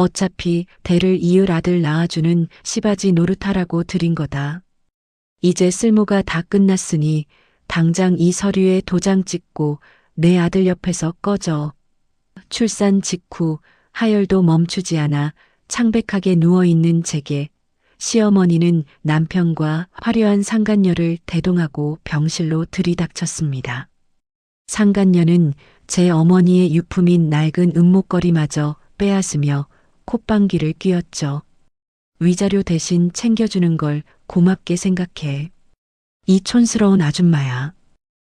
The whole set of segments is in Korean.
어차피 대를 이을 아들 낳아주는 시바지 노릇하라고 드린 거다. 이제 쓸모가 다 끝났으니 당장 이 서류에 도장 찍고 내 아들 옆에서 꺼져. 출산 직후 하혈도 멈추지 않아 창백하게 누워있는 제게 시어머니는 남편과 화려한 상간녀를 대동하고 병실로 들이닥쳤습니다. 상간녀는 제 어머니의 유품인 낡은 은목걸이마저 빼앗으며 콧방귀를 뀌었죠. 위자료 대신 챙겨주는 걸 고맙게 생각해. 이 촌스러운 아줌마야.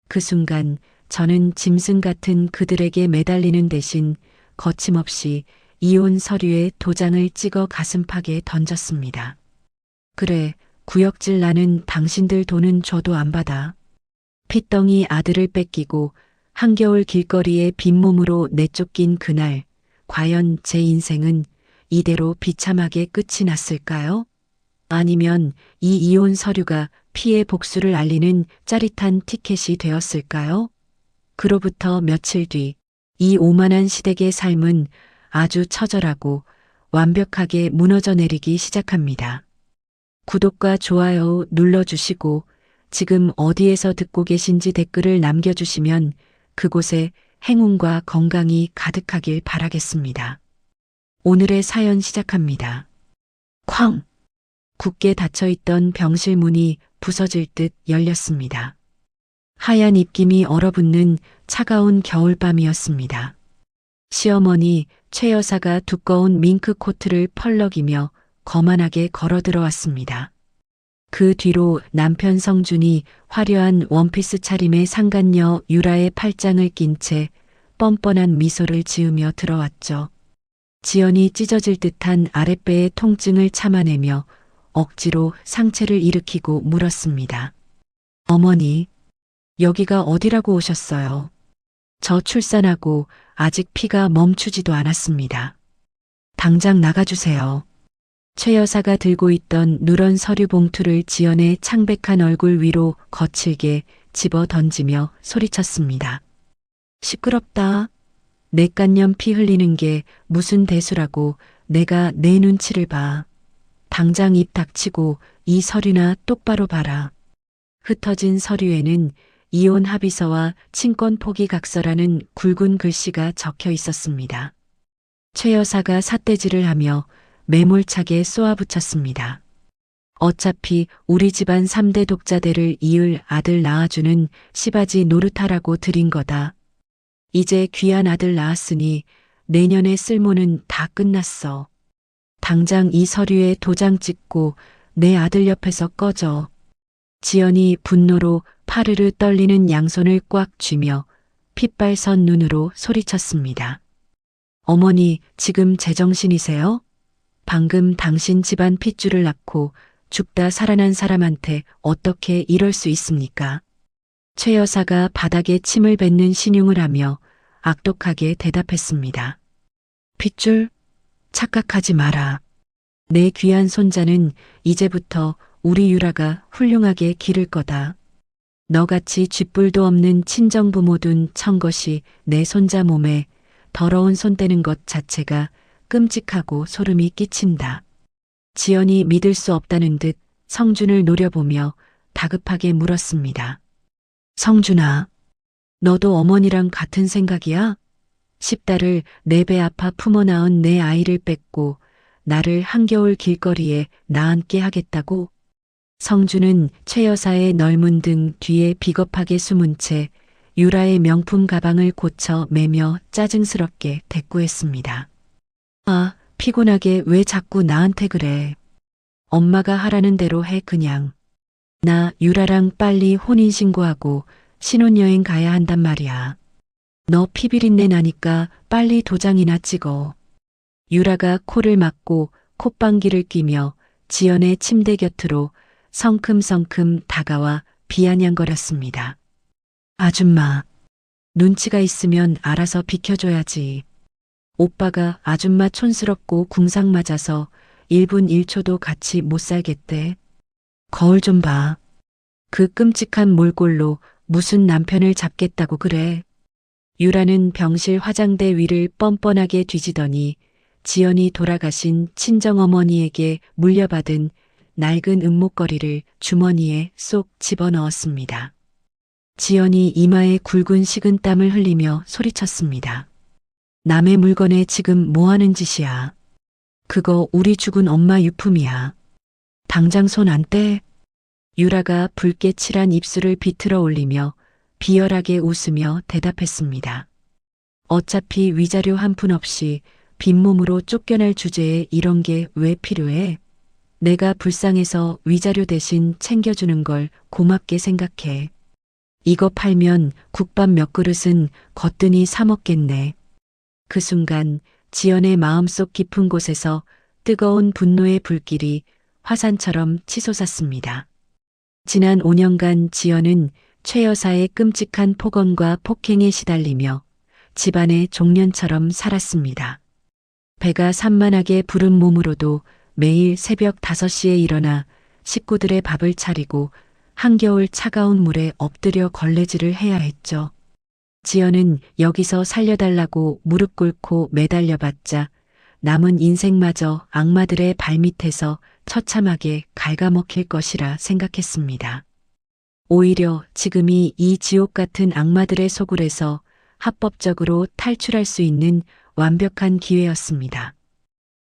그 순간 저는 짐승 같은 그들에게 매달리는 대신 거침없이 이혼 서류에 도장을 찍어 가슴팍에 던졌습니다. 그래, 구역질 나는 당신들 돈은 줘도 안 받아. 핏덩이 아들을 뺏기고 한겨울 길거리에 빈몸으로 내쫓긴 그날, 과연 제 인생은 이대로 비참하게 끝이 났을까요? 아니면 이 이혼 서류가 피해 복수를 알리는 짜릿한 티켓이 되었을까요? 그로부터 며칠 뒤, 이 오만한 시댁의 삶은 아주 처절하고 완벽하게 무너져 내리기 시작합니다. 구독과 좋아요 눌러주시고 지금 어디에서 듣고 계신지 댓글을 남겨주시면 그곳에 행운과 건강이 가득하길 바라겠습니다. 오늘의 사연 시작합니다. 쾅! 굳게 닫혀있던 병실 문이 부서질 듯 열렸습니다. 하얀 입김이 얼어붙는 차가운 겨울밤이었습니다. 시어머니 최 여사가 두꺼운 밍크 코트를 펄럭이며 거만하게 걸어 들어왔습니다. 그 뒤로 남편 성준이 화려한 원피스 차림의 상간녀 유라의 팔짱을 낀 채 뻔뻔한 미소를 지으며 들어왔죠. 지연이 찢어질 듯한 아랫배의 통증을 참아내며 억지로 상체를 일으키고 물었습니다. 어머니, 여기가 어디라고 오셨어요? 저 출산하고 아직 피가 멈추지도 않았습니다. 당장 나가주세요. 최 여사가 들고 있던 누런 서류 봉투를 지연의 창백한 얼굴 위로 거칠게 집어 던지며 소리쳤습니다. 시끄럽다. 내깐년 피 흘리는 게 무슨 대수라고 내가 내 눈치를 봐. 당장 입 닥치고 이 서류나 똑바로 봐라. 흩어진 서류에는 이혼 합의서와 친권 포기 각서라는 굵은 글씨가 적혀 있었습니다. 최 여사가 삿대질을 하며 매몰차게 쏘아붙였습니다. 어차피 우리 집안 3대 독자대를 이을 아들 낳아주는 시바지 노릇하라고 드린 거다. 이제 귀한 아들 낳았으니 내년의 쓸모는 다 끝났어. 당장 이 서류에 도장 찍고 내 아들 옆에서 꺼져. 지연이 분노로 파르르 떨리는 양손을 꽉 쥐며 핏발선 눈으로 소리쳤습니다. 어머니, 지금 제정신이세요? 방금 당신 집안 핏줄을 낳고 죽다 살아난 사람한테 어떻게 이럴 수 있습니까? 최 여사가 바닥에 침을 뱉는 신용을 하며 악독하게 대답했습니다. 핏줄? 착각하지 마라. 내 귀한 손자는 이제부터 우리 유라가 훌륭하게 기를 거다. 너같이 쥐뿔도 없는 친정부모 둔 청것이 내 손자 몸에 더러운 손 떼는 것 자체가 끔찍하고 소름이 끼친다. 지연이 믿을 수 없다는 듯 성준을 노려보며 다급하게 물었습니다. 성준아, 너도 어머니랑 같은 생각이야? 10달을 내 배 아파 품어 낳은 내 아이를 뺏고 나를 한겨울 길거리에 나앉게 하겠다고? 성준은 최 여사의 넓은 등 뒤에 비겁하게 숨은 채 유라의 명품 가방을 고쳐 매며 짜증스럽게 대꾸했습니다. 아, 피곤하게 왜 자꾸 나한테 그래. 엄마가 하라는 대로 해 그냥. 나 유라랑 빨리 혼인신고하고 신혼여행 가야 한단 말이야. 너 피비린내 나니까 빨리 도장이나 찍어. 유라가 코를 막고 콧방귀를 뀌며 지연의 침대 곁으로 성큼성큼 다가와 비아냥거렸습니다. 아줌마, 눈치가 있으면 알아서 비켜줘야지. 오빠가 아줌마 촌스럽고 궁상 맞아서 1분 1초도 같이 못 살겠대. 거울 좀 봐. 그 끔찍한 몰골로 무슨 남편을 잡겠다고 그래. 유라는 병실 화장대 위를 뻔뻔하게 뒤지더니 지연이 돌아가신 친정어머니에게 물려받은 낡은 은목걸이를 주머니에 쏙 집어넣었습니다. 지연이 이마에 굵은 식은땀을 흘리며 소리쳤습니다. 남의 물건에 지금 뭐 하는 짓이야? 그거 우리 죽은 엄마 유품이야. 당장 손 안 떼? 유라가 붉게 칠한 입술을 비틀어 올리며 비열하게 웃으며 대답했습니다. 어차피 위자료 한 푼 없이 빈몸으로 쫓겨날 주제에 이런 게 왜 필요해? 내가 불쌍해서 위자료 대신 챙겨주는 걸 고맙게 생각해. 이거 팔면 국밥 몇 그릇은 거뜬히 사 먹겠네. 그 순간 지연의 마음속 깊은 곳에서 뜨거운 분노의 불길이 화산처럼 치솟았습니다. 지난 5년간 지연은 최 여사의 끔찍한 폭언과 폭행에 시달리며 집안의 종년처럼 살았습니다. 배가 산만하게 부른 몸으로도 매일 새벽 5시에 일어나 식구들의 밥을 차리고 한겨울 차가운 물에 엎드려 걸레질을 해야 했죠. 지연은 여기서 살려달라고 무릎 꿇고 매달려봤자 남은 인생마저 악마들의 발밑에서 처참하게 갉아먹힐 것이라 생각했습니다. 오히려 지금이 이 지옥 같은 악마들의 소굴에서 합법적으로 탈출할 수 있는 완벽한 기회였습니다.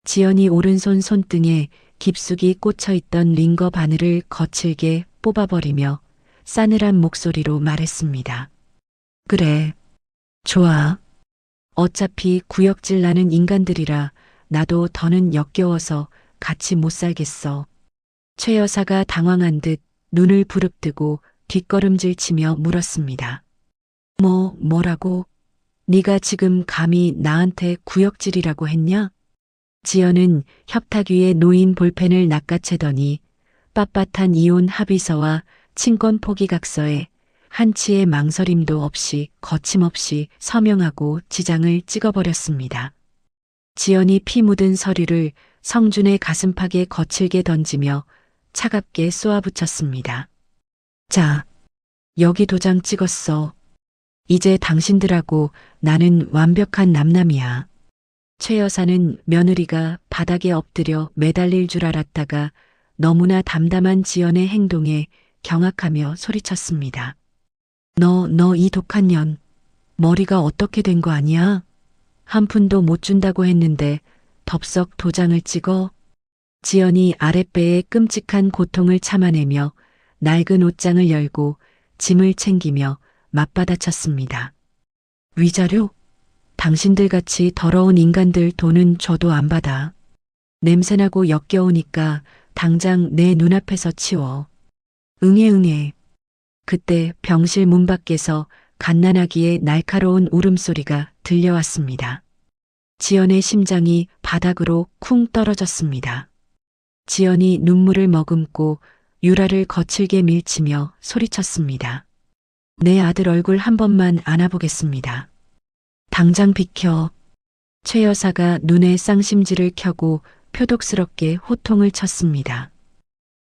지연이 오른손 손등에 깊숙이 꽂혀있던 링거 바늘을 거칠게 뽑아버리며 싸늘한 목소리로 말했습니다. 그래, 좋아. 어차피 구역질 나는 인간들이라 나도 더는 역겨워서 같이 못 살겠어. 최 여사가 당황한 듯 눈을 부릅뜨고 뒷걸음질 치며 물었습니다. 뭐라고? 네가 지금 감히 나한테 구역질이라고 했냐? 지연은 협탁 위에 놓인 볼펜을 낚아채더니 빳빳한 이혼 합의서와 친권 포기각서에 한치의 망설임도 없이 거침없이 서명하고 지장을 찍어버렸습니다. 지연이 피 묻은 서류를 성준의 가슴팍에 거칠게 던지며 차갑게 쏘아붙였습니다. 자, 여기 도장 찍었어. 이제 당신들하고 나는 완벽한 남남이야. 최 여사는 며느리가 바닥에 엎드려 매달릴 줄 알았다가 너무나 담담한 지연의 행동에 경악하며 소리쳤습니다. 너 이 독한 년, 머리가 어떻게 된 거 아니야? 한 푼도 못 준다고 했는데 덥석 도장을 찍어? 지연이 아랫배의 끔찍한 고통을 참아내며 낡은 옷장을 열고 짐을 챙기며 맞받아쳤습니다. 위자료? 당신들같이 더러운 인간들 돈은 줘도 안 받아. 냄새나고 역겨우니까 당장 내 눈앞에서 치워. 응애. 그때 병실 문 밖에서 갓난아기의 날카로운 울음소리가 들려왔습니다. 지연의 심장이 바닥으로 쿵 떨어졌습니다. 지연이 눈물을 머금고 유라를 거칠게 밀치며 소리쳤습니다. 내 아들 얼굴 한 번만 안아보겠습니다. 당장 비켜. 최 여사가 눈에 쌍심지를 켜고 표독스럽게 호통을 쳤습니다.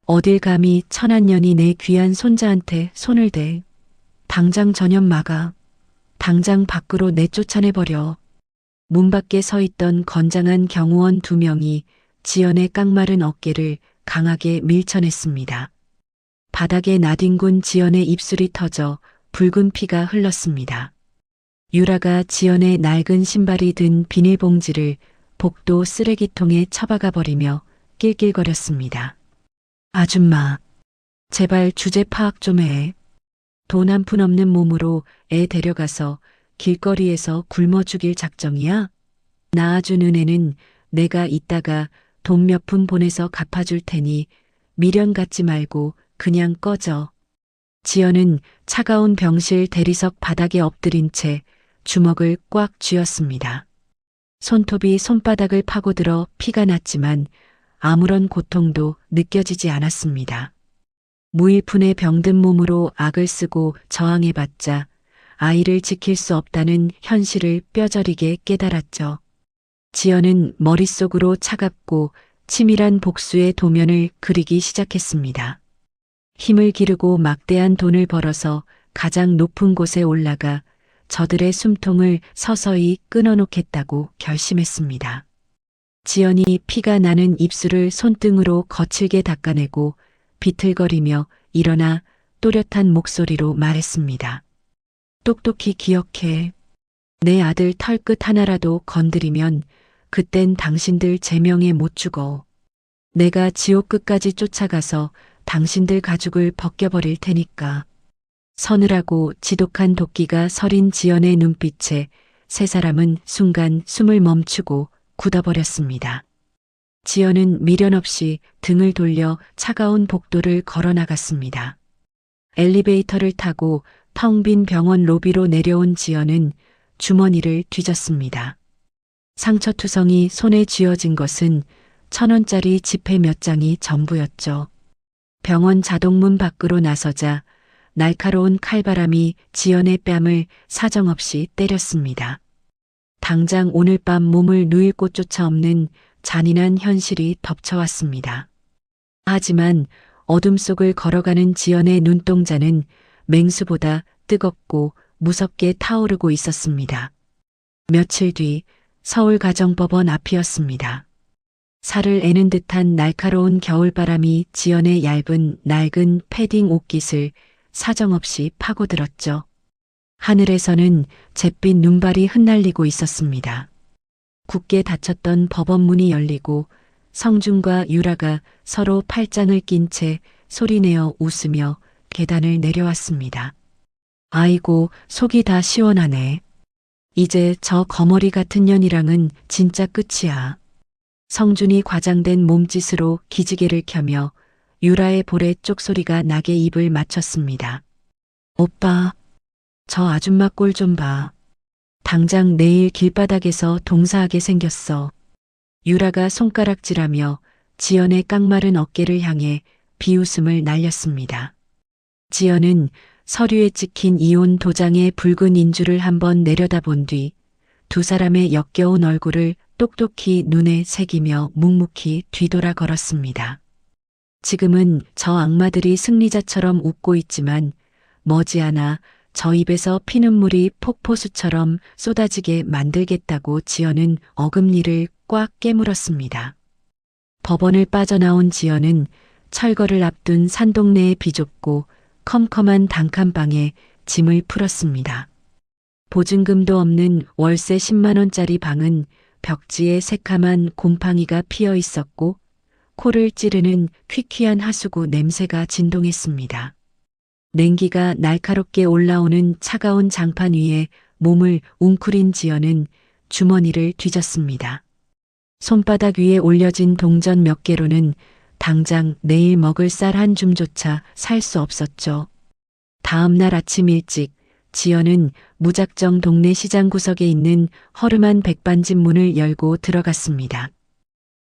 어딜 감히 천한년이 내 귀한 손자한테 손을 대. 당장 전염 막아. 당장 밖으로 내쫓아내버려. 문 밖에 서 있던 건장한 경호원 2명이 지연의 깡마른 어깨를 강하게 밀쳐냈습니다. 바닥에 나뒹군 지연의 입술이 터져 붉은 피가 흘렀습니다. 유라가 지연의 낡은 신발이 든 비닐봉지를 복도 쓰레기통에 처박아 버리며 낄낄거렸습니다. 아줌마, 제발 주제 파악 좀 해. 돈 한 푼 없는 몸으로 애 데려가서 길거리에서 굶어 죽일 작정이야? 낳아준 은혜는 내가 이따가 돈 몇 푼 보내서 갚아줄 테니 미련 갖지 말고 그냥 꺼져. 지연은 차가운 병실 대리석 바닥에 엎드린 채 주먹을 꽉 쥐었습니다. 손톱이 손바닥을 파고들어 피가 났지만 아무런 고통도 느껴지지 않았습니다. 무일푼의 병든 몸으로 악을 쓰고 저항해봤자 아이를 지킬 수 없다는 현실을 뼈저리게 깨달았죠. 지연은 머릿속으로 차갑고 치밀한 복수의 도면을 그리기 시작했습니다. 힘을 기르고 막대한 돈을 벌어서 가장 높은 곳에 올라가 저들의 숨통을 서서히 끊어놓겠다고 결심했습니다. 지연이 피가 나는 입술을 손등으로 거칠게 닦아내고 비틀거리며 일어나 또렷한 목소리로 말했습니다. 똑똑히 기억해. 내 아들 털끝 하나라도 건드리면 그땐 당신들 제명에 못 죽어. 내가 지옥 끝까지 쫓아가서 당신들 가죽을 벗겨버릴 테니까. 서늘하고 지독한 도끼가 서린 지연의 눈빛에 세 사람은 순간 숨을 멈추고 굳어버렸습니다. 지연은 미련 없이 등을 돌려 차가운 복도를 걸어 나갔습니다. 엘리베이터를 타고 텅 빈 병원 로비로 내려온 지연은 주머니를 뒤졌습니다. 상처투성이 손에 쥐어진 것은 1,000원짜리 지폐 몇 장이 전부였죠. 병원 자동문 밖으로 나서자 날카로운 칼바람이 지연의 뺨을 사정없이 때렸습니다. 당장 오늘 밤 몸을 누일 곳조차 없는 잔인한 현실이 덮쳐왔습니다. 하지만 어둠 속을 걸어가는 지연의 눈동자는 맹수보다 뜨겁고 무섭게 타오르고 있었습니다. 며칠 뒤 서울가정법원 앞이었습니다. 살을 애는 듯한 날카로운 겨울바람이 지연의 얇은 낡은 패딩 옷깃을 사정없이 파고들었죠. 하늘에서는 잿빛 눈발이 흩날리고 있었습니다. 굳게 닫혔던 법원 문이 열리고 성준과 유라가 서로 팔짱을 낀 채 소리내어 웃으며 계단을 내려왔습니다. 아이고, 속이 다 시원하네. 이제 저 거머리 같은 년이랑은 진짜 끝이야. 성준이 과장된 몸짓으로 기지개를 켜며 유라의 볼에 쪽소리가 나게 입을 맞췄습니다. 오빠, 저 아줌마 꼴 좀 봐. 당장 내일 길바닥에서 동사하게 생겼어. 유라가 손가락질하며 지연의 깡마른 어깨를 향해 비웃음을 날렸습니다. 지연은 서류에 찍힌 이혼 도장의 붉은 인주를 한번 내려다본 뒤 두 사람의 역겨운 얼굴을 똑똑히 눈에 새기며 묵묵히 뒤돌아 걸었습니다. 지금은 저 악마들이 승리자처럼 웃고 있지만 머지않아 저 입에서 피눈물이 폭포수처럼 쏟아지게 만들겠다고 지연은 어금니를 꽉 깨물었습니다. 법원을 빠져나온 지연은 철거를 앞둔 산동네의 비좁고 컴컴한 단칸방에 짐을 풀었습니다. 보증금도 없는 월세 10만 원짜리 방은 벽지에 새카만 곰팡이가 피어 있었고 코를 찌르는 퀴퀴한 하수구 냄새가 진동했습니다. 냉기가 날카롭게 올라오는 차가운 장판 위에 몸을 웅크린 지연은 주머니를 뒤졌습니다. 손바닥 위에 올려진 동전 몇 개로는 당장 내일 먹을 쌀 한 줌조차 살 수 없었죠. 다음 날 아침 일찍 지연은 무작정 동네 시장 구석에 있는 허름한 백반집 문을 열고 들어갔습니다.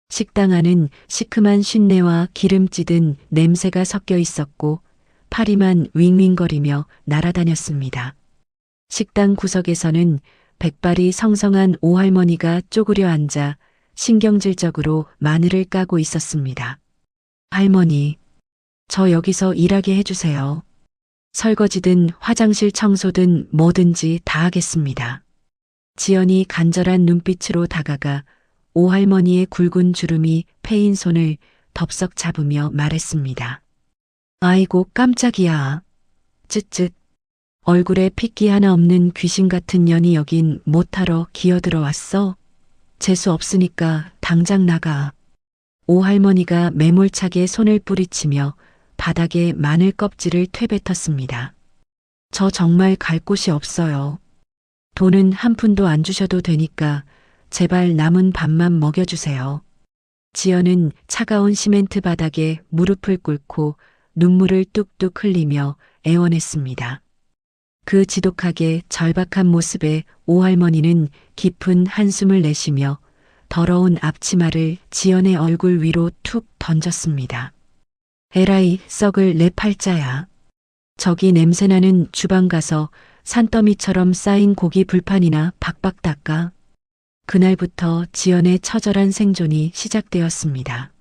식당 안은 시큼한 쉰내와 기름 찌든 냄새가 섞여 있었고 파리만 윙윙거리며 날아다녔습니다. 식당 구석에서는 백발이 성성한 오할머니가 쪼그려 앉아 신경질적으로 마늘을 까고 있었습니다. 할머니, 저 여기서 일하게 해주세요. 설거지든 화장실 청소든 뭐든지 다 하겠습니다. 지연이 간절한 눈빛으로 다가가 오할머니의 굵은 주름이 패인 손을 덥석 잡으며 말했습니다. 아이고 깜짝이야. 쯧쯧. 얼굴에 핏기 하나 없는 귀신 같은 년이 여긴 못하러 기어들어 왔어? 재수 없으니까 당장 나가. 오할머니가 매몰차게 손을 뿌리치며 바닥에 마늘 껍질을 퇴뱉었습니다. 저 정말 갈 곳이 없어요. 돈은 한 푼도 안 주셔도 되니까 제발 남은 밥만 먹여주세요. 지연은 차가운 시멘트 바닥에 무릎을 꿇고 눈물을 뚝뚝 흘리며 애원했습니다. 그 지독하게 절박한 모습에 오할머니는 깊은 한숨을 내쉬며 더러운 앞치마를 지연의 얼굴 위로 툭 던졌습니다. 에라이 썩을 내 팔자야. 저기 냄새나는 주방 가서 산더미처럼 쌓인 고기 불판이나 박박 닦아. 그날부터 지연의 처절한 생존이 시작되었습니다.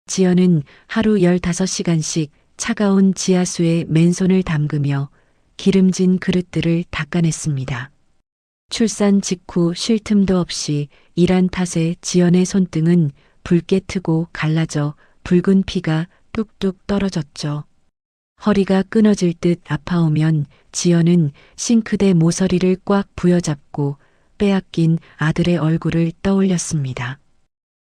지연은 하루 15시간씩 차가운 지하수에 맨손을 담그며 기름진 그릇들을 닦아냈습니다. 출산 직후 쉴 틈도 없이 일한 탓에 지연의 손등은 붉게 트고 갈라져 붉은 피가 뚝뚝 떨어졌죠. 허리가 끊어질 듯 아파오면 지연은 싱크대 모서리를 꽉 부여잡고 빼앗긴 아들의 얼굴을 떠올렸습니다.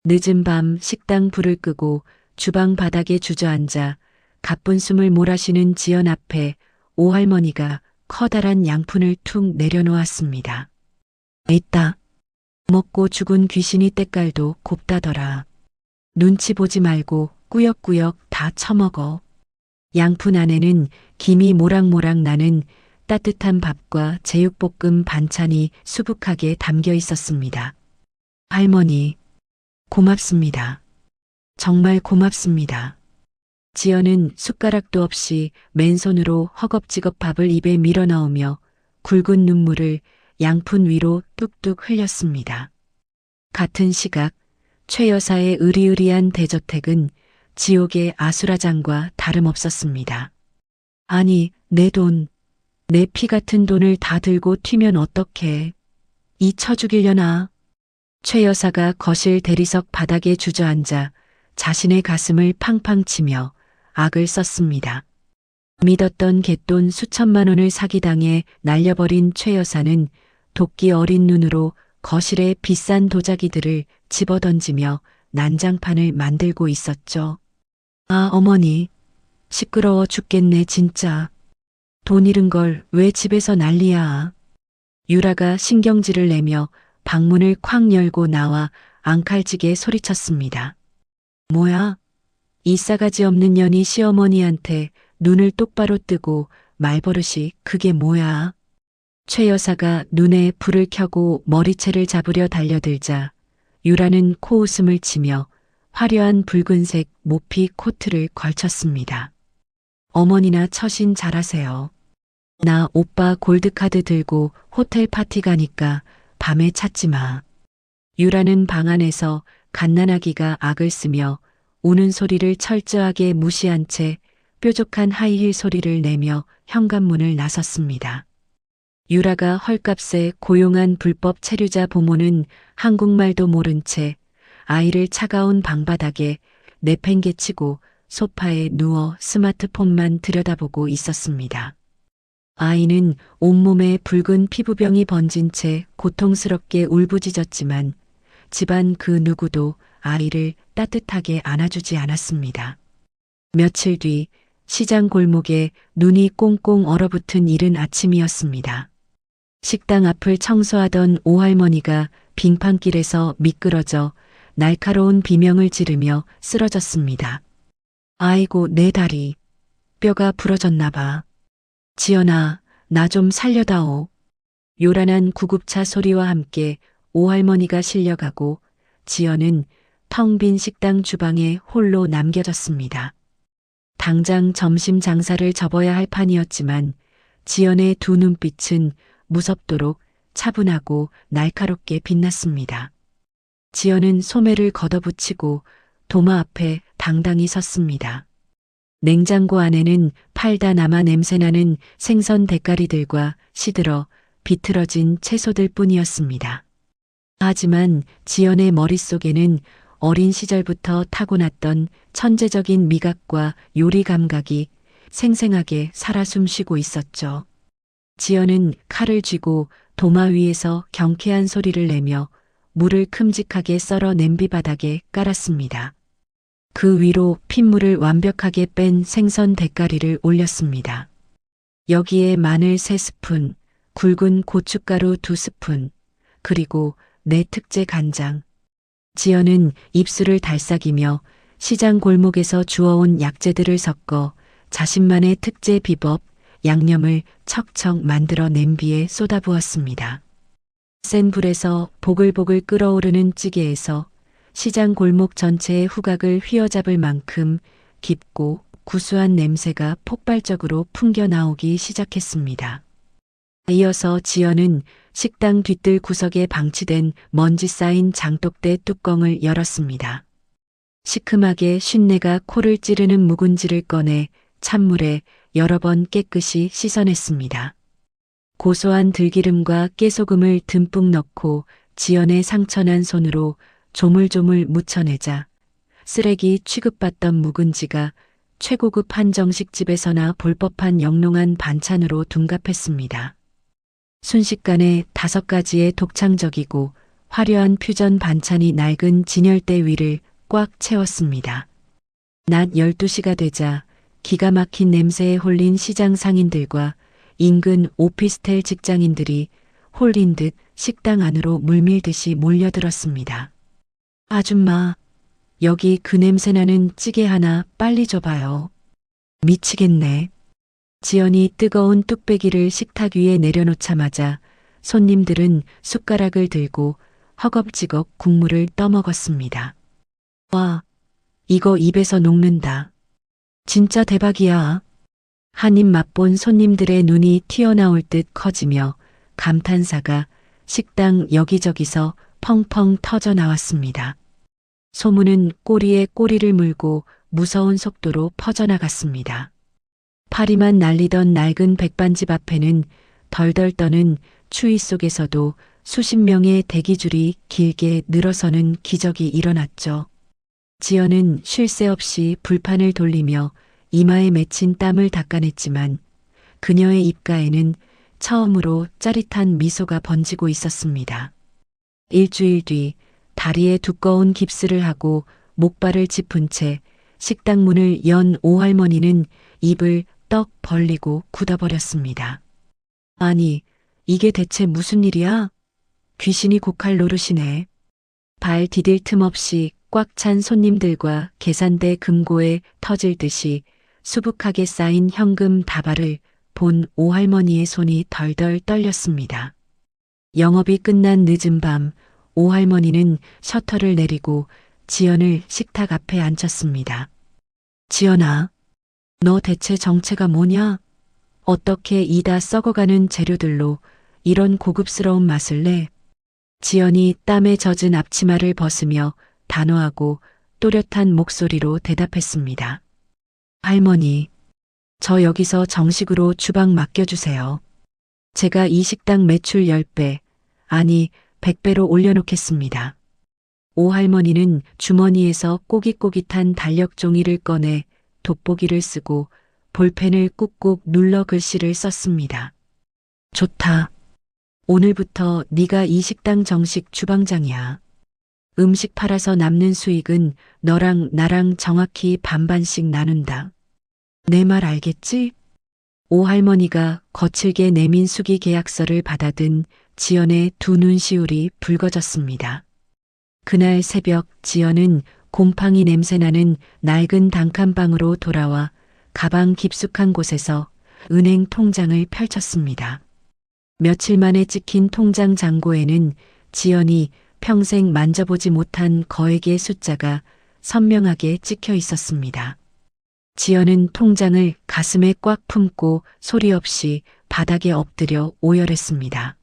늦은 밤 식당 불을 끄고 주방 바닥에 주저앉아 가쁜 숨을 몰아쉬는 지연 앞에 오할머니가 커다란 양푼을 툭 내려놓았습니다. 있다. 먹고 죽은 귀신이 때깔도 곱다더라. 눈치 보지 말고 꾸역꾸역 다 처먹어. 양푼 안에는 김이 모락모락 나는 따뜻한 밥과 제육볶음 반찬이 수북하게 담겨 있었습니다. 할머니, 고맙습니다. 정말 고맙습니다. 지연은 숟가락도 없이 맨손으로 허겁지겁 밥을 입에 밀어넣으며 굵은 눈물을 양푼 위로 뚝뚝 흘렸습니다. 같은 시각 최 여사의 으리으리한 대저택은 지옥의 아수라장과 다름없었습니다. 아니, 내 돈, 내 피 같은 돈을 다 들고 튀면 어떡해. 이 쳐 죽이려나. 최 여사가 거실 대리석 바닥에 주저앉아 자신의 가슴을 팡팡 치며 악을 썼습니다. 믿었던 갯돈 수천만 원을 사기당해 날려버린 최 여사는 도끼 어린 눈으로 거실에 비싼 도자기들을 집어던지며 난장판을 만들고 있었죠. 아, 어머니. 시끄러워 죽겠네, 진짜. 돈 잃은 걸 왜 집에서 난리야. 유라가 신경질을 내며 방문을 콱 열고 나와 앙칼지게 소리쳤습니다. 뭐야? 이 싸가지 없는 년이 시어머니한테 눈을 똑바로 뜨고 말버릇이 그게 뭐야? 최 여사가 눈에 불을 켜고 머리채를 잡으려 달려들자 유라는 코웃음을 치며 화려한 붉은색 모피 코트를 걸쳤습니다. 어머니나 처신 잘하세요. 나 오빠 골드카드 들고 호텔 파티 가니까 밤에 찾지 마. 유라는 방 안에서 갓난아기가 악을 쓰며 우는 소리를 철저하게 무시한 채 뾰족한 하이힐 소리를 내며 현관문을 나섰습니다. 유라가 헐값에 고용한 불법 체류자 부모는 한국말도 모른 채 아이를 차가운 방바닥에 내팽개치고 소파에 누워 스마트폰만 들여다보고 있었습니다. 아이는 온몸에 붉은 피부병이 번진 채 고통스럽게 울부짖었지만 집안 그 누구도 아이를 따뜻하게 안아주지 않았습니다. 며칠 뒤 시장 골목에 눈이 꽁꽁 얼어붙은 이른 아침이었습니다. 식당 앞을 청소하던 오할머니가 빙판길에서 미끄러져 날카로운 비명을 지르며 쓰러졌습니다. 아이고, 내 다리. 뼈가 부러졌나 봐. 지연아, 나 좀 살려다오. 요란한 구급차 소리와 함께 오할머니가 실려가고 지연은 텅 빈 식당 주방에 홀로 남겨졌습니다. 당장 점심 장사를 접어야 할 판이었지만 지연의 두 눈빛은 무섭도록 차분하고 날카롭게 빛났습니다. 지연은 소매를 걷어붙이고 도마 앞에 당당히 섰습니다. 냉장고 안에는 팔다 남아 냄새나는 생선 대가리들과 시들어 비틀어진 채소들 뿐이었습니다. 하지만 지연의 머릿속에는 어린 시절부터 타고났던 천재적인 미각과 요리 감각이 생생하게 살아 숨쉬고 있었죠. 지연은 칼을 쥐고 도마 위에서 경쾌한 소리를 내며 물을 큼직하게 썰어 냄비 바닥에 깔았습니다. 그 위로 핏물을 완벽하게 뺀 생선 대가리를 올렸습니다. 여기에 마늘 3스푼, 굵은 고춧가루 2스푼, 그리고 내 특제 간장. 지연은 입술을 달싹이며 시장 골목에서 주워온 약재들을 섞어 자신만의 특제 비법, 양념을 척척 만들어 냄비에 쏟아부었습니다. 센 불에서 보글보글 끓어오르는 찌개에서 시장 골목 전체의 후각을 휘어잡을 만큼 깊고 구수한 냄새가 폭발적으로 풍겨 나오기 시작했습니다. 이어서 지연은 식당 뒤뜰 구석에 방치된 먼지 쌓인 장독대 뚜껑을 열었습니다. 시큼하게 쉰내가 코를 찌르는 묵은지를 꺼내 찬물에 여러 번 깨끗이 씻어냈습니다. 고소한 들기름과 깨소금을 듬뿍 넣고 지연의 상처난 손으로 조물조물 묻혀내자 쓰레기 취급받던 묵은지가 최고급 한정식집에서나 볼 법한 영롱한 반찬으로 둔갑했습니다. 순식간에 5가지의 독창적이고 화려한 퓨전 반찬이 낡은 진열대 위를 꽉 채웠습니다. 낮 12시가 되자 기가 막힌 냄새에 홀린 시장 상인들과 인근 오피스텔 직장인들이 홀린 듯 식당 안으로 물밀듯이 몰려들었습니다. 아줌마, 여기 그 냄새나는 찌개 하나 빨리 줘봐요. 미치겠네. 지연이 뜨거운 뚝배기를 식탁 위에 내려놓자마자 손님들은 숟가락을 들고 허겁지겁 국물을 떠먹었습니다. 와, 이거 입에서 녹는다. 진짜 대박이야. 한 입 맛본 손님들의 눈이 튀어나올 듯 커지며 감탄사가 식당 여기저기서 펑펑 터져 나왔습니다. 소문은 꼬리에 꼬리를 물고 무서운 속도로 퍼져나갔습니다. 파리만 날리던 낡은 백반집 앞에는 덜덜 떠는 추위 속에서도 수십 명의 대기줄이 길게 늘어서는 기적이 일어났죠. 지연은 쉴 새 없이 불판을 돌리며 이마에 맺힌 땀을 닦아냈지만 그녀의 입가에는 처음으로 짜릿한 미소가 번지고 있었습니다. 일주일 뒤 다리에 두꺼운 깁스를 하고 목발을 짚은 채 식당 문을 연 오할머니는 입을 떡 벌리고 굳어버렸습니다. 아니, 이게 대체 무슨 일이야? 귀신이 고칼 노릇이네. 발 디딜 틈 없이 꽉 찬 손님들과 계산대 금고에 터질 듯이 수북하게 쌓인 현금 다발을 본 오할머니의 손이 덜덜 떨렸습니다. 영업이 끝난 늦은 밤 오할머니는 셔터를 내리고 지연을 식탁 앞에 앉혔습니다. 지연아, 너 대체 정체가 뭐냐? 어떻게 이 다 썩어가는 재료들로 이런 고급스러운 맛을 내? 지연이 땀에 젖은 앞치마를 벗으며 단호하고 또렷한 목소리로 대답했습니다. 할머니, 저 여기서 정식으로 주방 맡겨주세요. 제가 이 식당 매출 10배, 아니 100배로 올려놓겠습니다. 오할머니는 주머니에서 꼬깃꼬깃한 달력 종이를 꺼내 돋보기를 쓰고 볼펜을 꾹꾹 눌러 글씨를 썼습니다. 좋다. 오늘부터 네가 이 식당 정식 주방장이야. 음식 팔아서 남는 수익은 너랑 나랑 정확히 반반씩 나눈다. 내 말 알겠지? 오할머니가 거칠게 내민 수기 계약서를 받아든 지연의 두 눈시울이 붉어졌습니다. 그날 새벽 지연은 곰팡이 냄새나는 낡은 단칸방으로 돌아와 가방 깊숙한 곳에서 은행 통장을 펼쳤습니다. 며칠 만에 찍힌 통장 잔고에는 지연이 평생 만져보지 못한 거액의 숫자가 선명하게 찍혀 있었습니다. 지연은 통장을 가슴에 꽉 품고 소리 없이 바닥에 엎드려 오열했습니다.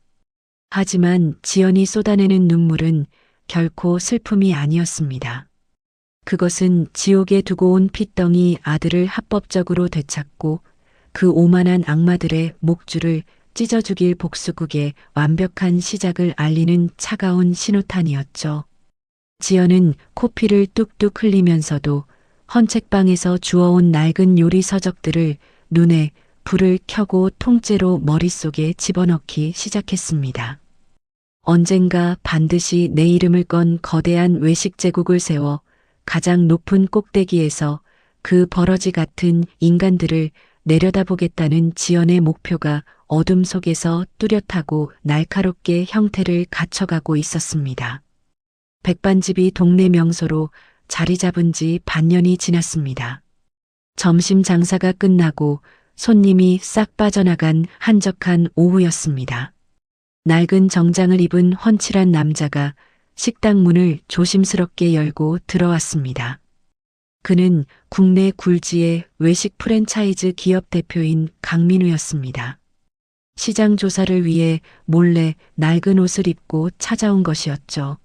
하지만 지연이 쏟아내는 눈물은 결코 슬픔이 아니었습니다. 그것은 지옥에 두고 온 핏덩이 아들을 합법적으로 되찾고 그 오만한 악마들의 목줄을 찢어 죽일 복수극의 완벽한 시작을 알리는 차가운 신호탄이었죠. 지연은 코피를 뚝뚝 흘리면서도 헌책방에서 주워온 낡은 요리 서적들을 눈에 불을 켜고 통째로 머릿속에 집어넣기 시작했습니다. 언젠가 반드시 내 이름을 건 거대한 외식 제국을 세워 가장 높은 꼭대기에서 그 버러지 같은 인간들을 내려다보겠다는 지연의 목표가 어둠 속에서 뚜렷하고 날카롭게 형태를 갖춰가고 있었습니다. 백반집이 동네 명소로 자리 잡은 지 반년이 지났습니다. 점심 장사가 끝나고 손님이 싹 빠져나간 한적한 오후였습니다. 낡은 정장을 입은 훤칠한 남자가 식당 문을 조심스럽게 열고 들어왔습니다. 그는 국내 굴지의 외식 프랜차이즈 기업 대표인 강민우였습니다. 시장 조사를 위해 몰래 낡은 옷을 입고 찾아온 것이었죠.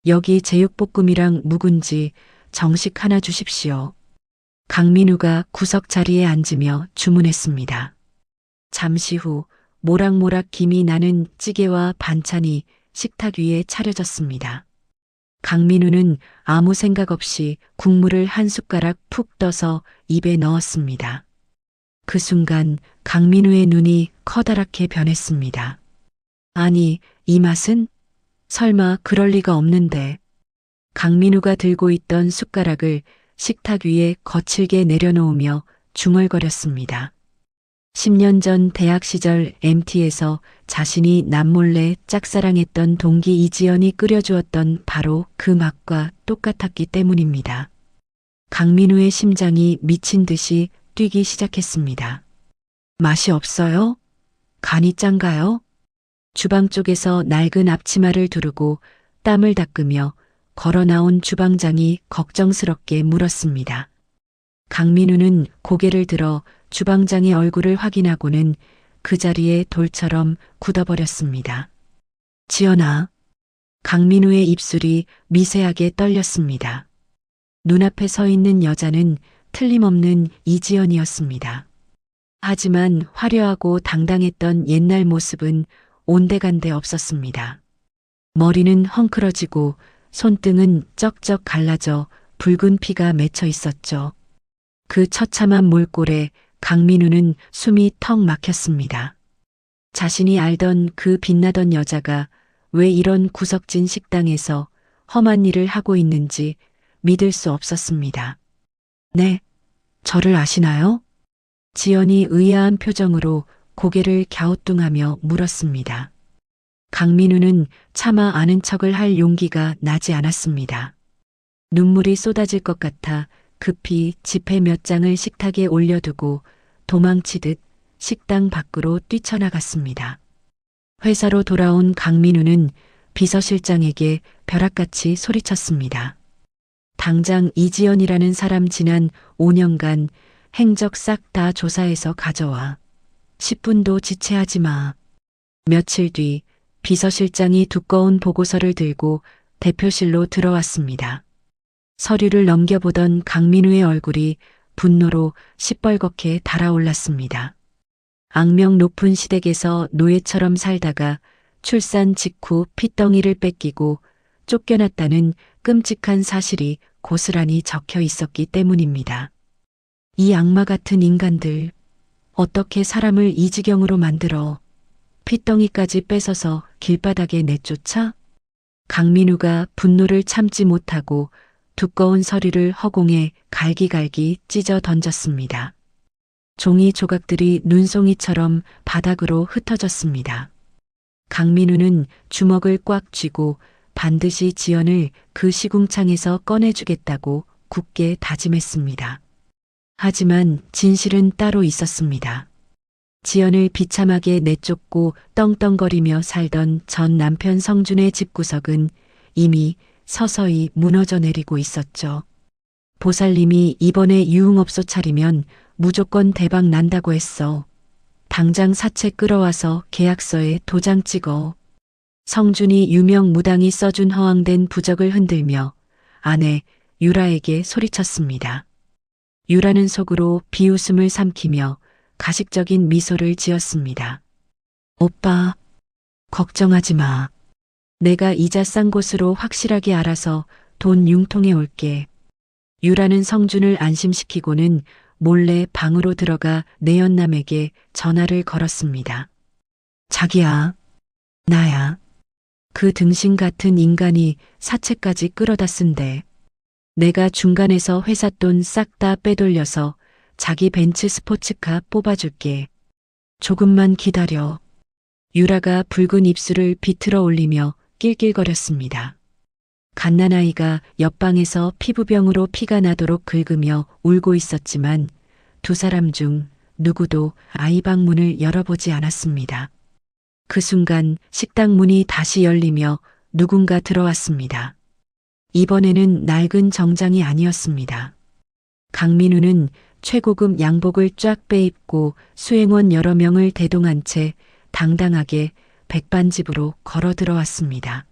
여기 제육볶음이랑 묵은지 정식 하나 주십시오. 강민우가 구석 자리에 앉으며 주문했습니다. 잠시 후 모락모락 김이 나는 찌개와 반찬이 식탁 위에 차려졌습니다. 강민우는 아무 생각 없이 국물을 한 숟가락 푹 떠서 입에 넣었습니다. 그 순간 강민우의 눈이 커다랗게 변했습니다. 아니, 이 맛은? 설마 그럴 리가 없는데. 강민우가 들고 있던 숟가락을 식탁 위에 거칠게 내려놓으며 중얼거렸습니다. 10년 전 대학 시절 MT에서 자신이 남몰래 짝사랑했던 동기 이지연이 끓여주었던 바로 그 맛과 똑같았기 때문입니다. 강민우의 심장이 미친 듯이 뛰기 시작했습니다. 맛이 없어요? 간이 짠가요? 주방 쪽에서 낡은 앞치마를 두르고 땀을 닦으며 걸어 나온 주방장이 걱정스럽게 물었습니다. 강민우는 고개를 들어 주방장의 얼굴을 확인하고는 그 자리에 돌처럼 굳어버렸습니다. 지연아. 강민우의 입술이 미세하게 떨렸습니다. 눈앞에 서 있는 여자는 틀림없는 이지연이었습니다. 하지만 화려하고 당당했던 옛날 모습은 온데간데 없었습니다. 머리는 헝클어지고 손등은 쩍쩍 갈라져 붉은 피가 맺혀 있었죠. 그 처참한 몰골에 강민우는 숨이 턱 막혔습니다. 자신이 알던 그 빛나던 여자가 왜 이런 구석진 식당에서 험한 일을 하고 있는지 믿을 수 없었습니다. 네, 저를 아시나요? 지연이 의아한 표정으로 고개를 갸우뚱하며 물었습니다. 강민우는 차마 아는 척을 할 용기가 나지 않았습니다. 눈물이 쏟아질 것 같아 급히 지폐 몇 장을 식탁에 올려두고 도망치듯 식당 밖으로 뛰쳐나갔습니다. 회사로 돌아온 강민우는 비서실장에게 벼락같이 소리쳤습니다. 당장 이지연이라는 사람 지난 5년간 행적 싹 다 조사해서 가져와. 10분도 지체하지 마. 며칠 뒤 비서실장이 두꺼운 보고서를 들고 대표실로 들어왔습니다. 서류를 넘겨보던 강민우의 얼굴이 분노로 시뻘겋게 달아올랐습니다. 악명 높은 시댁에서 노예처럼 살다가 출산 직후 핏덩이를 뺏기고 쫓겨났다는 끔찍한 사실이 고스란히 적혀 있었기 때문입니다. 이 악마 같은 인간들, 어떻게 사람을 이 지경으로 만들어 핏덩이까지 뺏어서 길바닥에 내쫓아? 강민우가 분노를 참지 못하고 두꺼운 서류를 허공에 갈기갈기 찢어 던졌습니다. 종이 조각들이 눈송이처럼 바닥으로 흩어졌습니다. 강민우는 주먹을 꽉 쥐고 반드시 지연을 그 시궁창에서 꺼내주겠다고 굳게 다짐했습니다. 하지만 진실은 따로 있었습니다. 지연을 비참하게 내쫓고 떵떵거리며 살던 전 남편 성준의 집구석은 이미 서서히 무너져 내리고 있었죠. 보살님이 이번에 유흥업소 차리면 무조건 대박 난다고 했어. 당장 사채 끌어와서 계약서에 도장 찍어. 성준이 유명 무당이 써준 허황된 부적을 흔들며 아내 유라에게 소리쳤습니다. 유라는 속으로 비웃음을 삼키며 가식적인 미소를 지었습니다. 오빠, 걱정하지 마. 내가 이자 싼 곳으로 확실하게 알아서 돈 융통해 올게. 유라는 성준을 안심시키고는 몰래 방으로 들어가 내연남에게 전화를 걸었습니다. 자기야, 나야. 그 등신 같은 인간이 사채까지 끌어다 쓴대. 내가 중간에서 회사 돈 싹 다 빼돌려서 자기 벤츠 스포츠카 뽑아줄게. 조금만 기다려. 유라가 붉은 입술을 비틀어 올리며 낄낄거렸습니다. 갓난아이가 옆방에서 피부병으로 피가 나도록 긁으며 울고 있었지만 두 사람 중 누구도 아이 방 문을 열어보지 않았습니다. 그 순간 식당 문이 다시 열리며 누군가 들어왔습니다. 이번에는 낡은 정장이 아니었습니다. 강민우는 최고급 양복을 쫙 빼입고 수행원 여러 명을 대동한 채 당당하게 백반집으로 걸어 들어왔습니다.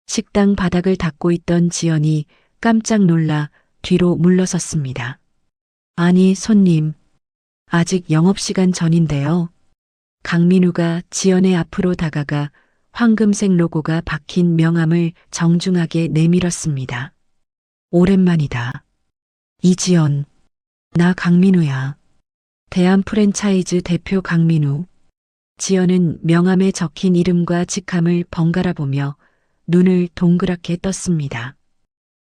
식당 바닥을 닦고 있던 지연이 깜짝 놀라 뒤로 물러섰습니다. 아니, 손님. 아직 영업시간 전인데요. 강민우가 지연의 앞으로 다가가 황금색 로고가 박힌 명함을 정중하게 내밀었습니다. 오랜만이다. 이지연, 나 강민우야. 대한 프랜차이즈 대표 강민우. 지연은 명함에 적힌 이름과 직함을 번갈아 보며 눈을 동그랗게 떴습니다.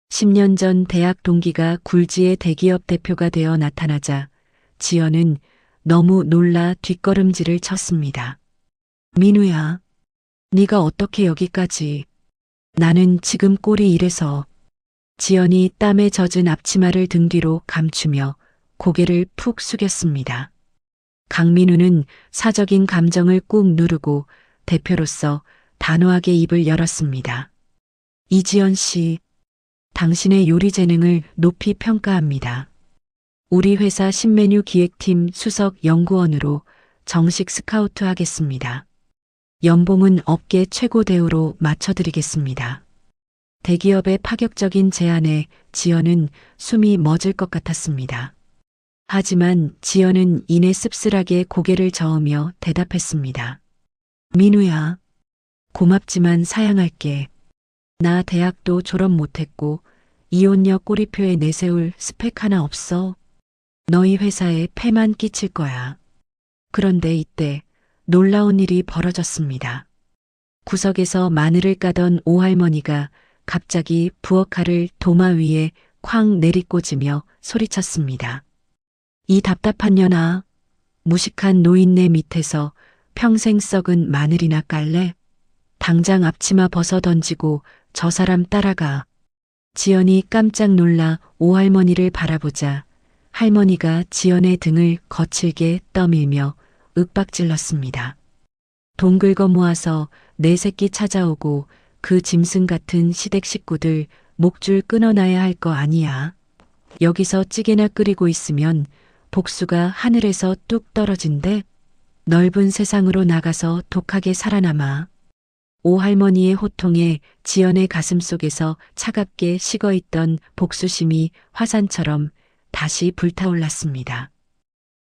10년 전 대학 동기가 굴지의 대기업 대표가 되어 나타나자 지연은 너무 놀라 뒷걸음질을 쳤습니다. 민우야, 네가 어떻게 여기까지? 나는 지금 꼴이 이래서. 지연이 땀에 젖은 앞치마를 등 뒤로 감추며 고개를 푹 숙였습니다. 강민우는 사적인 감정을 꾹 누르고 대표로서 단호하게 입을 열었습니다. 이지연 씨, 당신의 요리 재능을 높이 평가합니다. 우리 회사 신메뉴 기획팀 수석 연구원으로 정식 스카우트 하겠습니다. 연봉은 업계 최고 대우로 맞춰드리겠습니다. 대기업의 파격적인 제안에 지연은 숨이 멎을 것 같았습니다. 하지만 지연은 이내 씁쓸하게 고개를 저으며 대답했습니다. 민우야, 고맙지만 사양할게. 나 대학도 졸업 못했고 이혼녀 꼬리표에 내세울 스펙 하나 없어. 너희 회사에 폐만 끼칠 거야. 그런데 이때 놀라운 일이 벌어졌습니다. 구석에서 마늘을 까던 오할머니가 갑자기 부엌칼을 도마 위에 쾅 내리꽂으며 소리쳤습니다. 이 답답한 년아, 무식한 노인네 밑에서 평생 썩은 마늘이나 깔래? 당장 앞치마 벗어 던지고 저 사람 따라가. 지연이 깜짝 놀라 오할머니를 바라보자 할머니가 지연의 등을 거칠게 떠밀며 윽박질렀습니다. 돈 긁어 모아서 내 새끼 찾아오고 그 짐승 같은 시댁 식구들 목줄 끊어놔야 할 거 아니야. 여기서 찌개나 끓이고 있으면 복수가 하늘에서 뚝 떨어진대. 넓은 세상으로 나가서 독하게 살아남아. 오할머니의 호통에 지연의 가슴속에서 차갑게 식어있던 복수심이 화산처럼 다시 불타올랐습니다.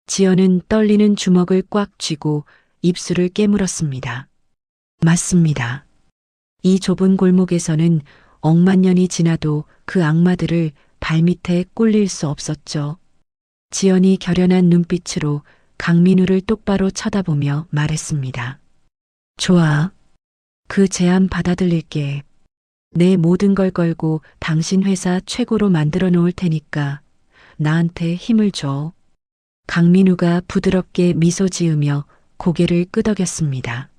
지연은 떨리는 주먹을 꽉 쥐고 입술을 깨물었습니다. 맞습니다. 이 좁은 골목에서는 억만 년이 지나도 그 악마들을 발밑에 꼴릴 수 없었죠. 지연이 결연한 눈빛으로 강민우를 똑바로 쳐다보며 말했습니다. 좋아. 그 제안 받아들일게. 내 모든 걸 걸고 당신 회사 최고로 만들어 놓을 테니까 나한테 힘을 줘. 강민우가 부드럽게 미소 지으며 고개를 끄덕였습니다.